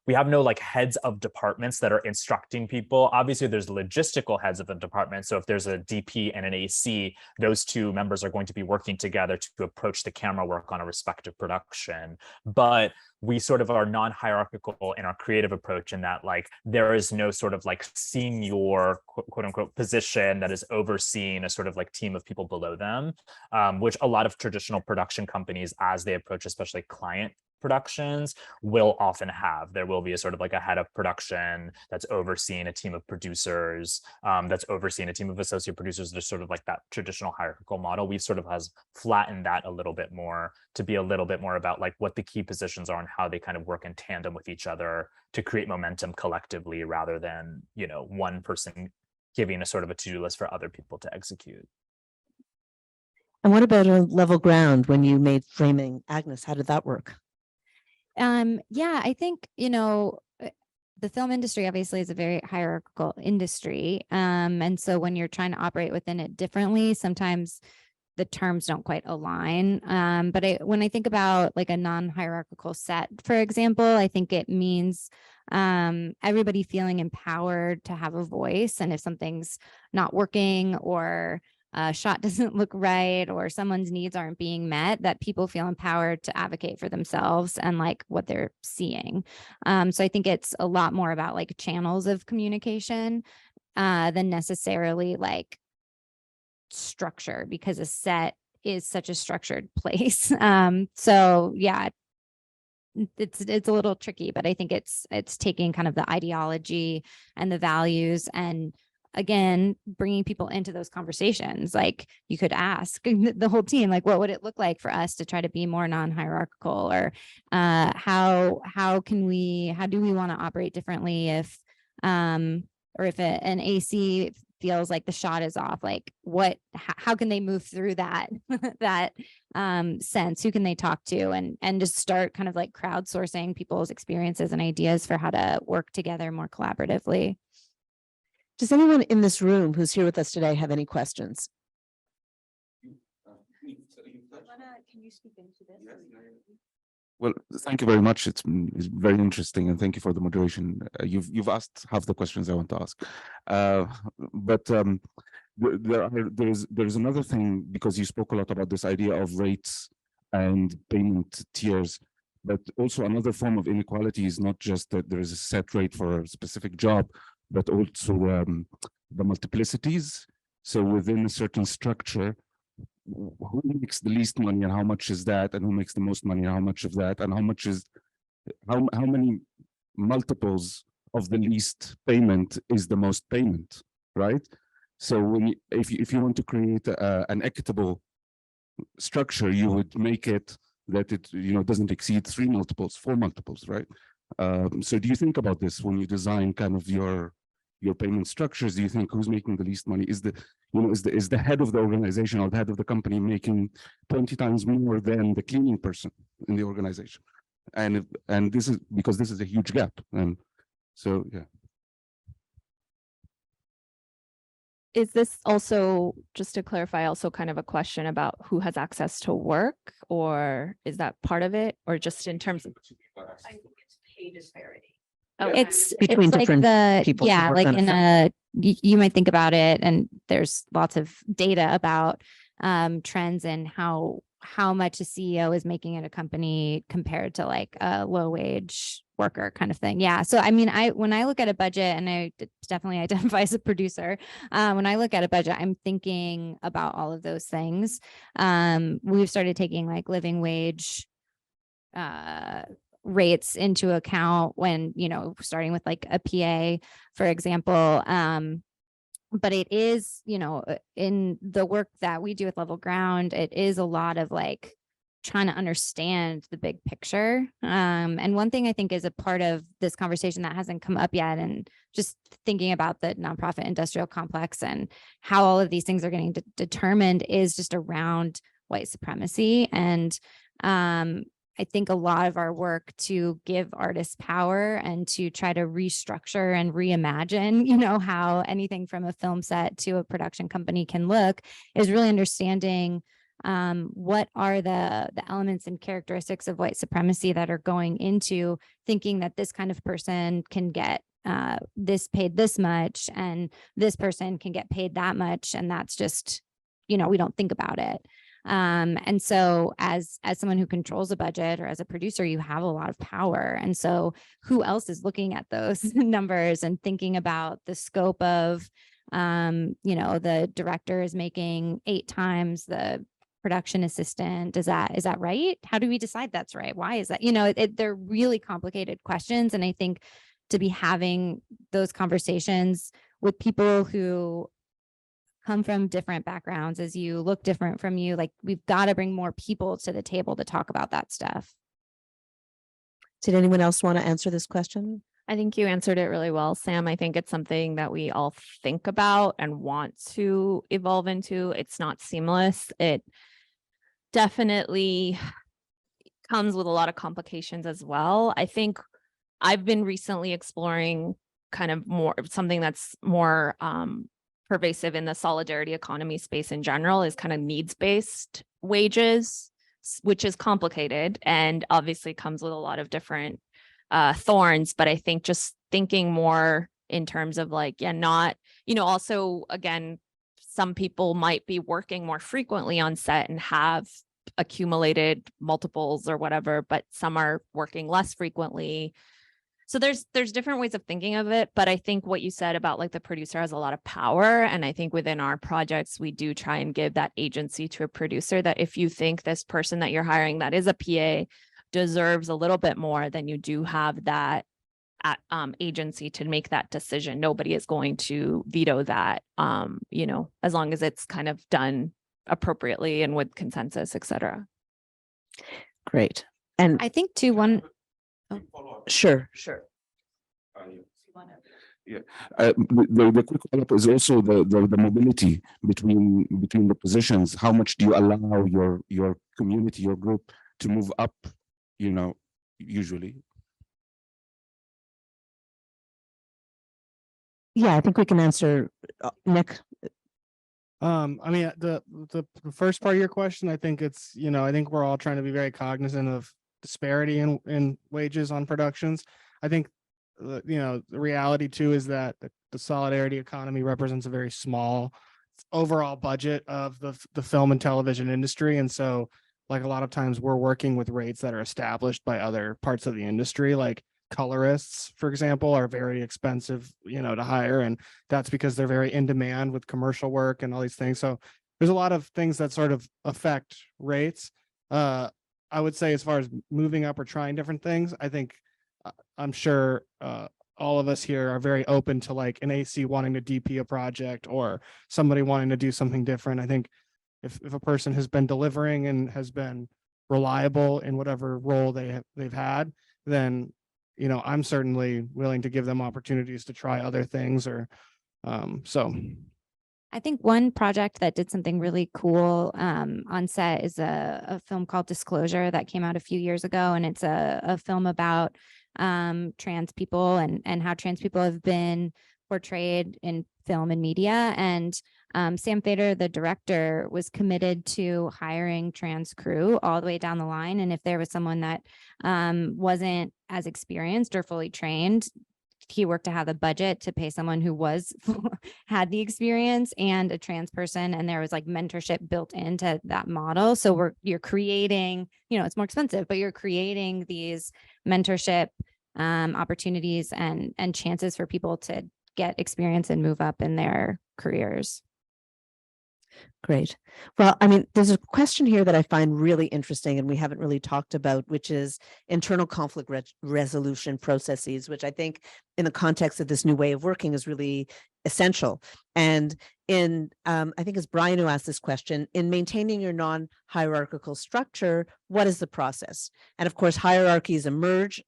we have no like heads of departments that are instructing people. Obviously, there's logistical heads of the department. So if there's a DP and an AC, those two members are going to be working together to approach the camera work on a respective production. But we sort of are non-hierarchical in our creative approach in that like there is no sort of like senior quote unquote position that is overseeing a sort of like team of people below them, which a lot of traditional production companies, as they approach especially client productions, will often have. There will be a sort of like a head of production that's overseeing a team of producers, that's overseeing a team of associate producers. There's sort of like that traditional hierarchical model. We've sort of has flattened that a little bit more to be a little bit more about like what the key positions are and how they kind of work in tandem with each other to create momentum collectively, rather than, one person giving a sort of a to-do list for other people to execute. And what about a level ground when you made framing? Agnes, how did that work? Yeah, I think, the film industry obviously is a very hierarchical industry. And so when you're trying to operate within it differently, sometimes the terms don't quite align. But when I think about like a non-hierarchical set, for example, I think it means everybody feeling empowered to have a voice. And if something's not working, or a shot doesn't look right, or someone's needs aren't being met, that people feel empowered to advocate for themselves and like what they're seeing. So I think it's a lot more about like channels of communication than necessarily like structure, because a set is such a structured place. So yeah, it's a little tricky, but I think it's taking kind of the ideology and the values, and again, bringing people into those conversations. Like you could ask the whole team, like, what would it look like for us to try to be more non-hierarchical, or how do we want to operate differently if or if an AC feels like the shot is off, like how can they move through that sense? Who can they talk to, and just start kind of like crowdsourcing people's experiences and ideas for how to work together more collaboratively. Does anyone in this room who's here with us today have any questions? Can you speak into this? Well, thank you very much. It's very interesting, and thank you for the moderation. You've asked half the questions I want to ask, but there's another thing, because you spoke a lot about this idea of rates and payment tiers, but also another form of inequality is not just that there is a set rate for a specific job, but also the multiplicities. So within a certain structure, who makes the least money and how much is that, and who makes the most money and how much of that, and how many multiples of the least payment is the most payment, right? So if you want to create an equitable structure, you would make it that it doesn't exceed 3 multiples, 4 multiples, right? So do you think about this when you design kind of your payment structures? Do you think who's making the least money? Is the head of the organization or the head of the company making 20 times more than the cleaning person in the organization? and this is because this is a huge gap. And so, yeah. Is this also, just to clarify, also kind of a question about who has access to work, or is that part of it, or just in terms of? I think it's pay disparity. Okay. It's Between like different the people who yeah, work like on a in film. a you might think about it, and there's lots of data about trends and how much a CEO is making at a company compared to like a low wage worker kind of thing. Yeah. So I mean, when I look at a budget, and I definitely identify as a producer, when I look at a budget, I'm thinking about all of those things. We've started taking like living wage rates into account when, starting with like a PA, for example. But it is, in the work that we do with Level Ground, it is a lot of like trying to understand the big picture. And one thing I think is a part of this conversation that hasn't come up yet, and just thinking about the nonprofit industrial complex and how all of these things are getting determined, is just around white supremacy. And I think a lot of our work to give artists power and to try to restructure and reimagine, how anything from a film set to a production company can look, is really understanding what are the elements and characteristics of white supremacy that are going into thinking that this kind of person can get this paid this much, and this person can get paid that much. And that's just, we don't think about it. And so as someone who controls a budget, or as a producer, you have a lot of power. And so who else is looking at those numbers and thinking about the scope of, the director is making 8 times the production assistant. Is that right? How do we decide that's right? Why is that? They're really complicated questions. And I think to be having those conversations with people who come from different backgrounds, as you look different from you, like, we've got to bring more people to the table to talk about that stuff. Did anyone else want to answer this question? I think you answered it really well, Sam. I think it's something that we all think about and want to evolve into. It's not seamless. It definitely comes with a lot of complications as well. I think I've been recently exploring kind of something that's more pervasive in the solidarity economy space in general, is kind of needs-based wages, which is complicated and obviously comes with a lot of different thorns. But I think just thinking more in terms of like, not, also, again, some people might be working more frequently on set and have accumulated multiples or whatever, but some are working less frequently. So there's different ways of thinking of it, but I think what you said about like the producer has a lot of power. And I think within our projects, we do try and give that agency to a producer, that if you think this person that you're hiring that is a PA deserves a little bit more, then you do have that agency to make that decision. Nobody is going to veto that, as long as it's kind of done appropriately and with consensus, et cetera. Great. And I think too, one. sure. Yeah, the quick follow-up is also the mobility between the positions. How much do you allow your community, your group, to move up? Usually. Yeah, I think we can answer Nick. I mean, the first part of your question, I think it's, I think we're all trying to be very cognizant of disparity in wages on productions. I think, the reality too is that the solidarity economy represents a very small overall budget of the film and television industry. And so, like, a lot of times we're working with rates that are established by other parts of the industry, like colorists, for example, are very expensive, to hire. And that's because they're very in demand with commercial work and all these things. So there's a lot of things that sort of affect rates. I would say, as far as moving up or trying different things, I think I'm sure all of us here are very open to like an AC wanting to DP a project, or somebody wanting to do something different. I think if a person has been delivering and has been reliable in whatever role they've had, then I'm certainly willing to give them opportunities to try other things, or so. I think one project that did something really cool on set is a film called Disclosure that came out a few years ago. And it's a film about trans people and how trans people have been portrayed in film and media. And Sam Fader, the director, was committed to hiring trans crew all the way down the line. And if there was someone that wasn't as experienced or fully trained, he worked to have the budget to pay someone who had the experience and a trans person. And there was like mentorship built into that model. So you're creating, it's more expensive, but you're creating these mentorship opportunities and chances for people to get experience and move up in their careers. Great. Well, I mean, there's a question here that I find really interesting and we haven't really talked about, which is internal conflict resolution processes, which I think in the context of this new way of working is really essential. And I think it's Brian who asked this question, in maintaining your non-hierarchical structure, what is the process? And of course, hierarchies emerge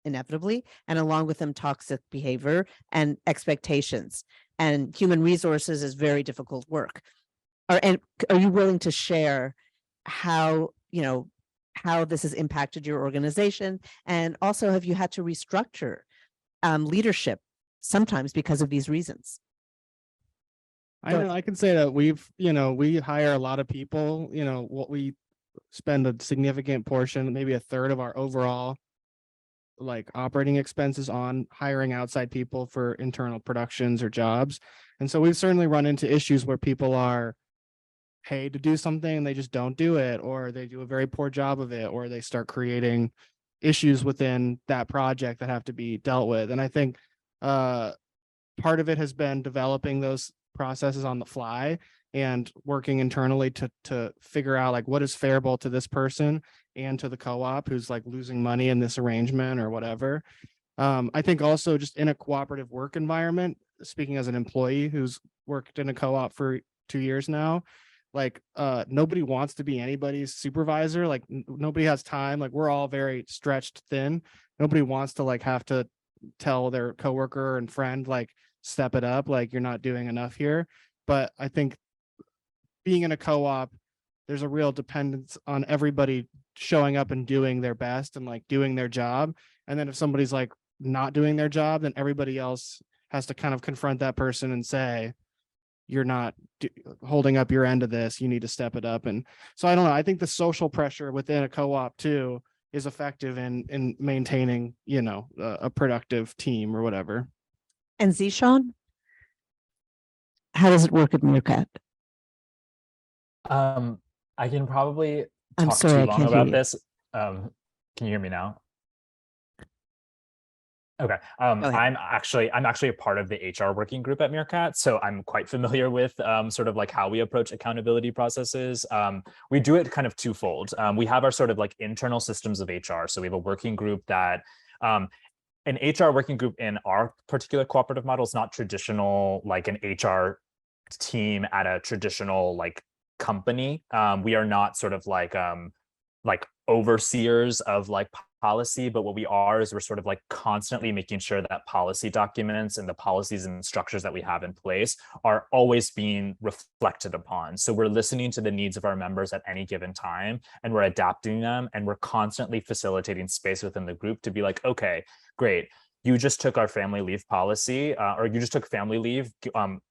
inevitably, and along with them, toxic behavior and expectations. And human resources is very difficult work. And are you willing to share how this has impacted your organization? And also, have you had to restructure leadership sometimes because of these reasons? I know I can say that we hire a lot of people. What we spend a significant portion, maybe a third of our overall operating expenses on hiring outside people for internal productions or jobs. And so we've certainly run into issues where people are paid to do something and they just don't do it, or they do a very poor job of it, or they start creating issues within that project that have to be dealt with. And I think part of it has been developing those processes on the fly and working internally to figure out what is favorable to this person and to the co-op who's losing money in this arrangement or whatever. I think also just in a cooperative work environment, speaking as an employee who's worked in a co-op for 2 years now, nobody wants to be anybody's supervisor. Nobody has time. We're all very stretched thin. Nobody wants to have to tell their coworker and friend, step it up, you're not doing enough here. But I think being in a co-op, there's a real dependence on everybody showing up and doing their best and doing their job. And then if somebody's not doing their job, then everybody else has to kind of confront that person and say, you're not holding up your end of this, you need to step it up. And so I don't know, I think the social pressure within a co-op too is effective in maintaining, a productive team or whatever. And Zeshawn, how does it work at Meerkat? I can probably I'm talk sorry, too I long can't hear about you. this. Can you hear me now? Okay. I'm actually a part of the HR working group at Meerkat, so I'm quite familiar with sort of how we approach accountability processes. We do it kind of twofold. We have our sort of internal systems of HR. So we have a working group that an HR working group in our particular cooperative model is not traditional an HR team at a traditional company. We are not sort of overseers of policy, but what we are is we're sort of constantly making sure that policy documents and the policies and structures that we have in place are always being reflected upon. So we're listening to the needs of our members at any given time, and we're adapting them, and we're constantly facilitating space within the group to be okay, great. You just took our family leave policy, or you just took family leave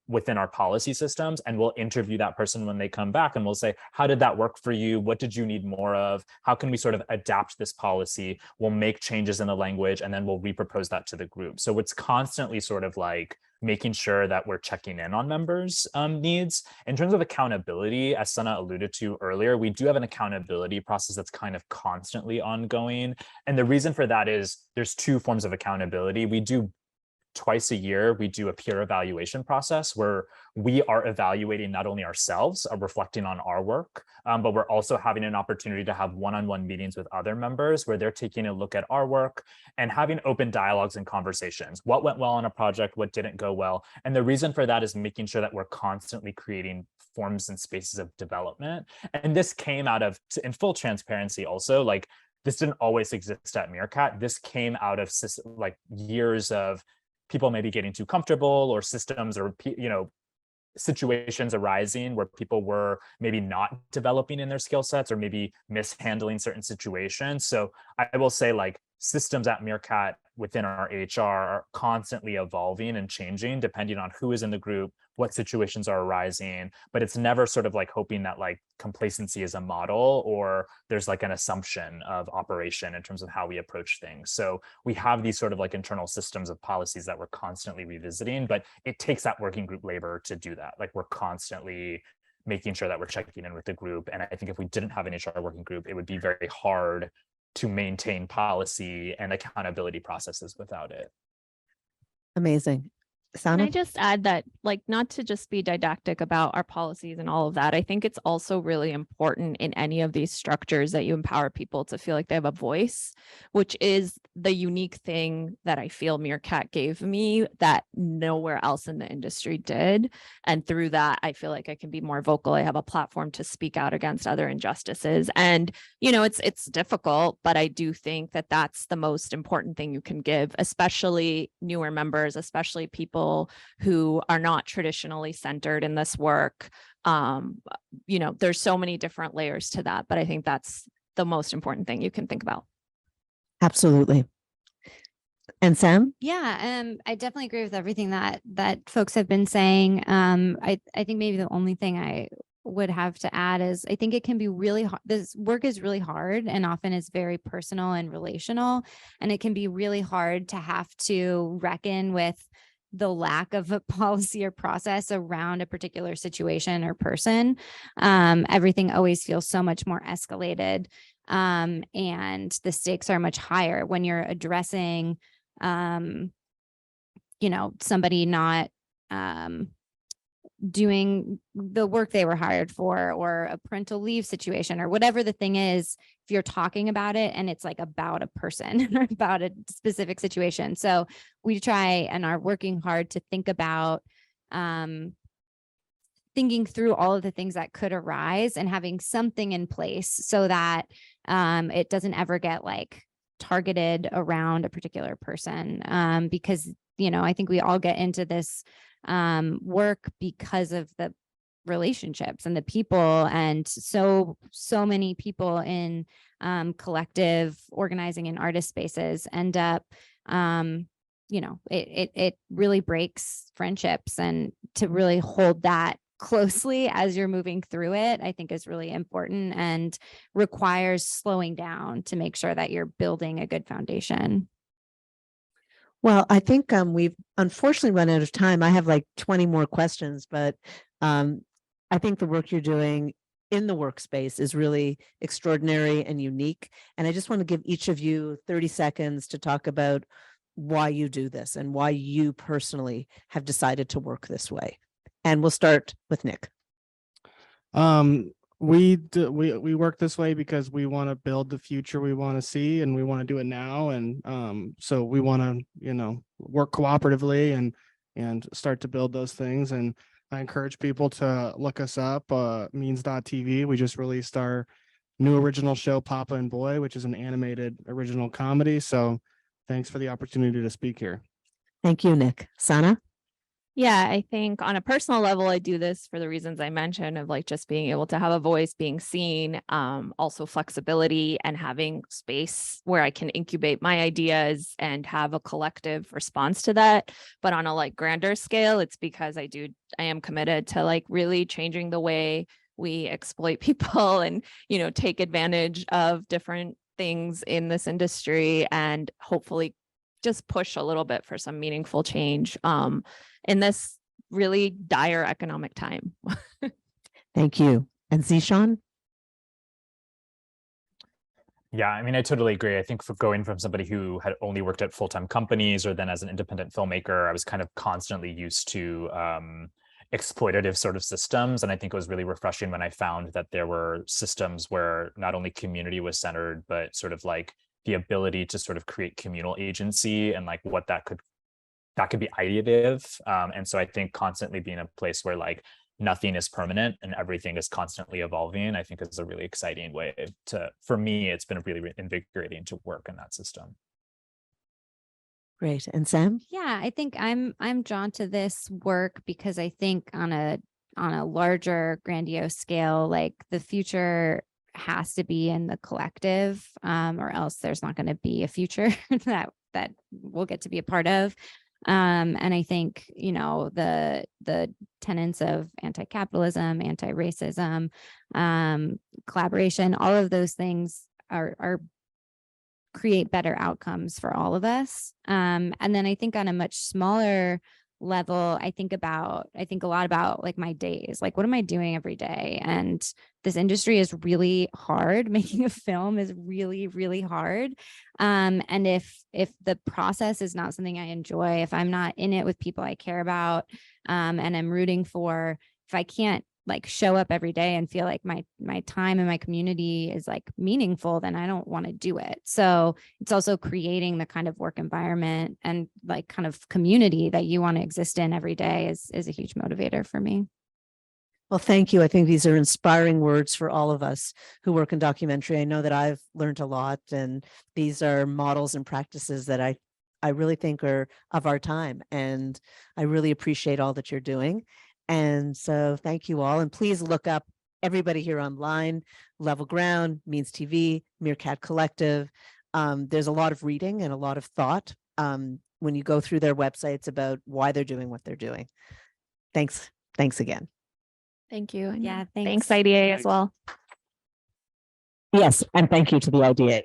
within our policy systems, and we'll interview that person when they come back, and we'll say, how did that work for you? What did you need more of? How can we sort of adapt this policy? We'll make changes in the language, and then we'll repropose that to the group. So it's constantly sort of making sure that we're checking in on members' needs. In terms of accountability, as Sana alluded to earlier, we do have an accountability process that's kind of constantly ongoing. And the reason for that is there's two forms of accountability. We do twice a year, we do a peer evaluation process where we are evaluating not only ourselves, reflecting on our work, but we're also having an opportunity to have one-on-one meetings with other members where they're taking a look at our work and having open dialogues and conversations. What went well on a project, what didn't go well. And the reason for that is making sure that we're constantly creating forms and spaces of development. And this came out of, in full transparency also, this didn't always exist at Meerkat. This came out of years of people maybe getting too comfortable, or systems or situations arising where people were maybe not developing in their skill sets or maybe mishandling certain situations. So I will say, like, systems at Meerkat within our HR are constantly evolving and changing depending on who is in the group, what situations are arising, but it's never sort of like hoping that like complacency is a model or there's like an assumption of operation in terms of how we approach things. So we have these sort of like internal systems of policies that we're constantly revisiting, but it takes that working group labor to do that. Like, we're constantly making sure that we're checking in with the group. And I think if we didn't have an HR working group, it would be very hard to maintain policy and accountability processes without it. Amazing. Can I Sana? just add that, like, not to just be didactic about our policies and all of that, I think it's also really important in any of these structures that you empower people to feel like they have a voice, which is the unique thing that I feel Meerkat gave me that nowhere else in the industry did. And through that, I feel like I can be more vocal. I have a platform to speak out against other injustices. And, you know, it's difficult, but I do think that that's the most important thing you can give, especially newer members, especially people who are not traditionally centered in this work. You know, there's so many different layers to that, but I think that's the most important thing you can think about. Absolutely. And Sam? Yeah, I definitely agree with everything that folks have been saying. I think maybe the only thing I would have to add is I think it can be really hard. This work is really hard and often is very personal and relational, and it can be really hard to have to reckon with the lack of a policy or process around a particular situation or person. Everything always feels so much more escalated, and the stakes are much higher when you're addressing, you know, somebody not doing the work they were hired for, or a parental leave situation, or whatever the thing is. If you're talking about it and it's like about a person or about a specific situation. So we try and are working hard to think about thinking through all of the things that could arise and having something in place so that it doesn't ever get like targeted around a particular person. Because, you know, I think we all get into this work because of the relationships and the people, and so many people in collective organizing and artist spaces end up, you know, it really breaks friendships, and to really hold that closely as you're moving through it, I think is really important and requires slowing down to make sure that you're building a good foundation. Well, I think we've unfortunately run out of time. I have like 20 more questions, but I think the work you're doing in the workspace is really extraordinary and unique. And I just want to give each of you 30 seconds to talk about why you do this and why you personally have decided to work this way. And we'll start with Nick. We work this way because we want to build the future we want to see, and we want to do it now. And so we want to, you know, work cooperatively and start to build those things. And I encourage people to look us up, means.tv. We just released our new original show, Papa and Boy, which is an animated original comedy. So thanks for the opportunity to speak here. Thank you, Nick. Sana? Yeah, I think on a personal level, I do this for the reasons I mentioned of like just being able to have a voice, being seen, also flexibility and having space where I can incubate my ideas and have a collective response to that. But on a like grander scale, it's because I am committed to like really changing the way we exploit people and, you know, take advantage of different things in this industry and hopefully just push a little bit for some meaningful change in this really dire economic time. Thank you. And Zeshawn? Yeah, I mean, I totally agree. I think for going from somebody who had only worked at full-time companies or then as an independent filmmaker, I was kind of constantly used to exploitative sort of systems. And I think it was really refreshing when I found that there were systems where not only community was centered, but sort of like the ability to sort of create communal agency and like what that could be ideative. And so I think constantly being a place where like nothing is permanent and everything is constantly evolving, I think is a really exciting way for me, it's been really invigorating to work in that system. Great. And Sam? Yeah, I think I'm drawn to this work because I think on a larger grandiose scale, like the future has to be in the collective, or else there's not going to be a future that we'll get to be a part of. And I think, you know, the tenets of anti-capitalism, anti-racism, collaboration, all of those things are create better outcomes for all of us. And then I think on a much smaller level, I think a lot about like my days, like what am I doing every day? And this industry is really hard. Making a film is really, really hard. And if the process is not something I enjoy, if I'm not in it with people I care about, and I'm rooting for, if I can't like show up every day and feel like my time in my community is like meaningful, then I don't want to do it. So it's also creating the kind of work environment and like kind of community that you want to exist in every day is a huge motivator for me. Well, thank you. I think these are inspiring words for all of us who work in documentary. I know that I've learned a lot, and these are models and practices that I really think are of our time. And I really appreciate all that you're doing. And so thank you all. And please look up everybody here online, Level Ground, Means TV, Meerkat Collective. There's a lot of reading and a lot of thought when you go through their websites about why they're doing what they're doing. Thanks. Thanks again. Thank you. And Yeah, thanks thanks. IDA as well. Yes. And thank you to the IDA.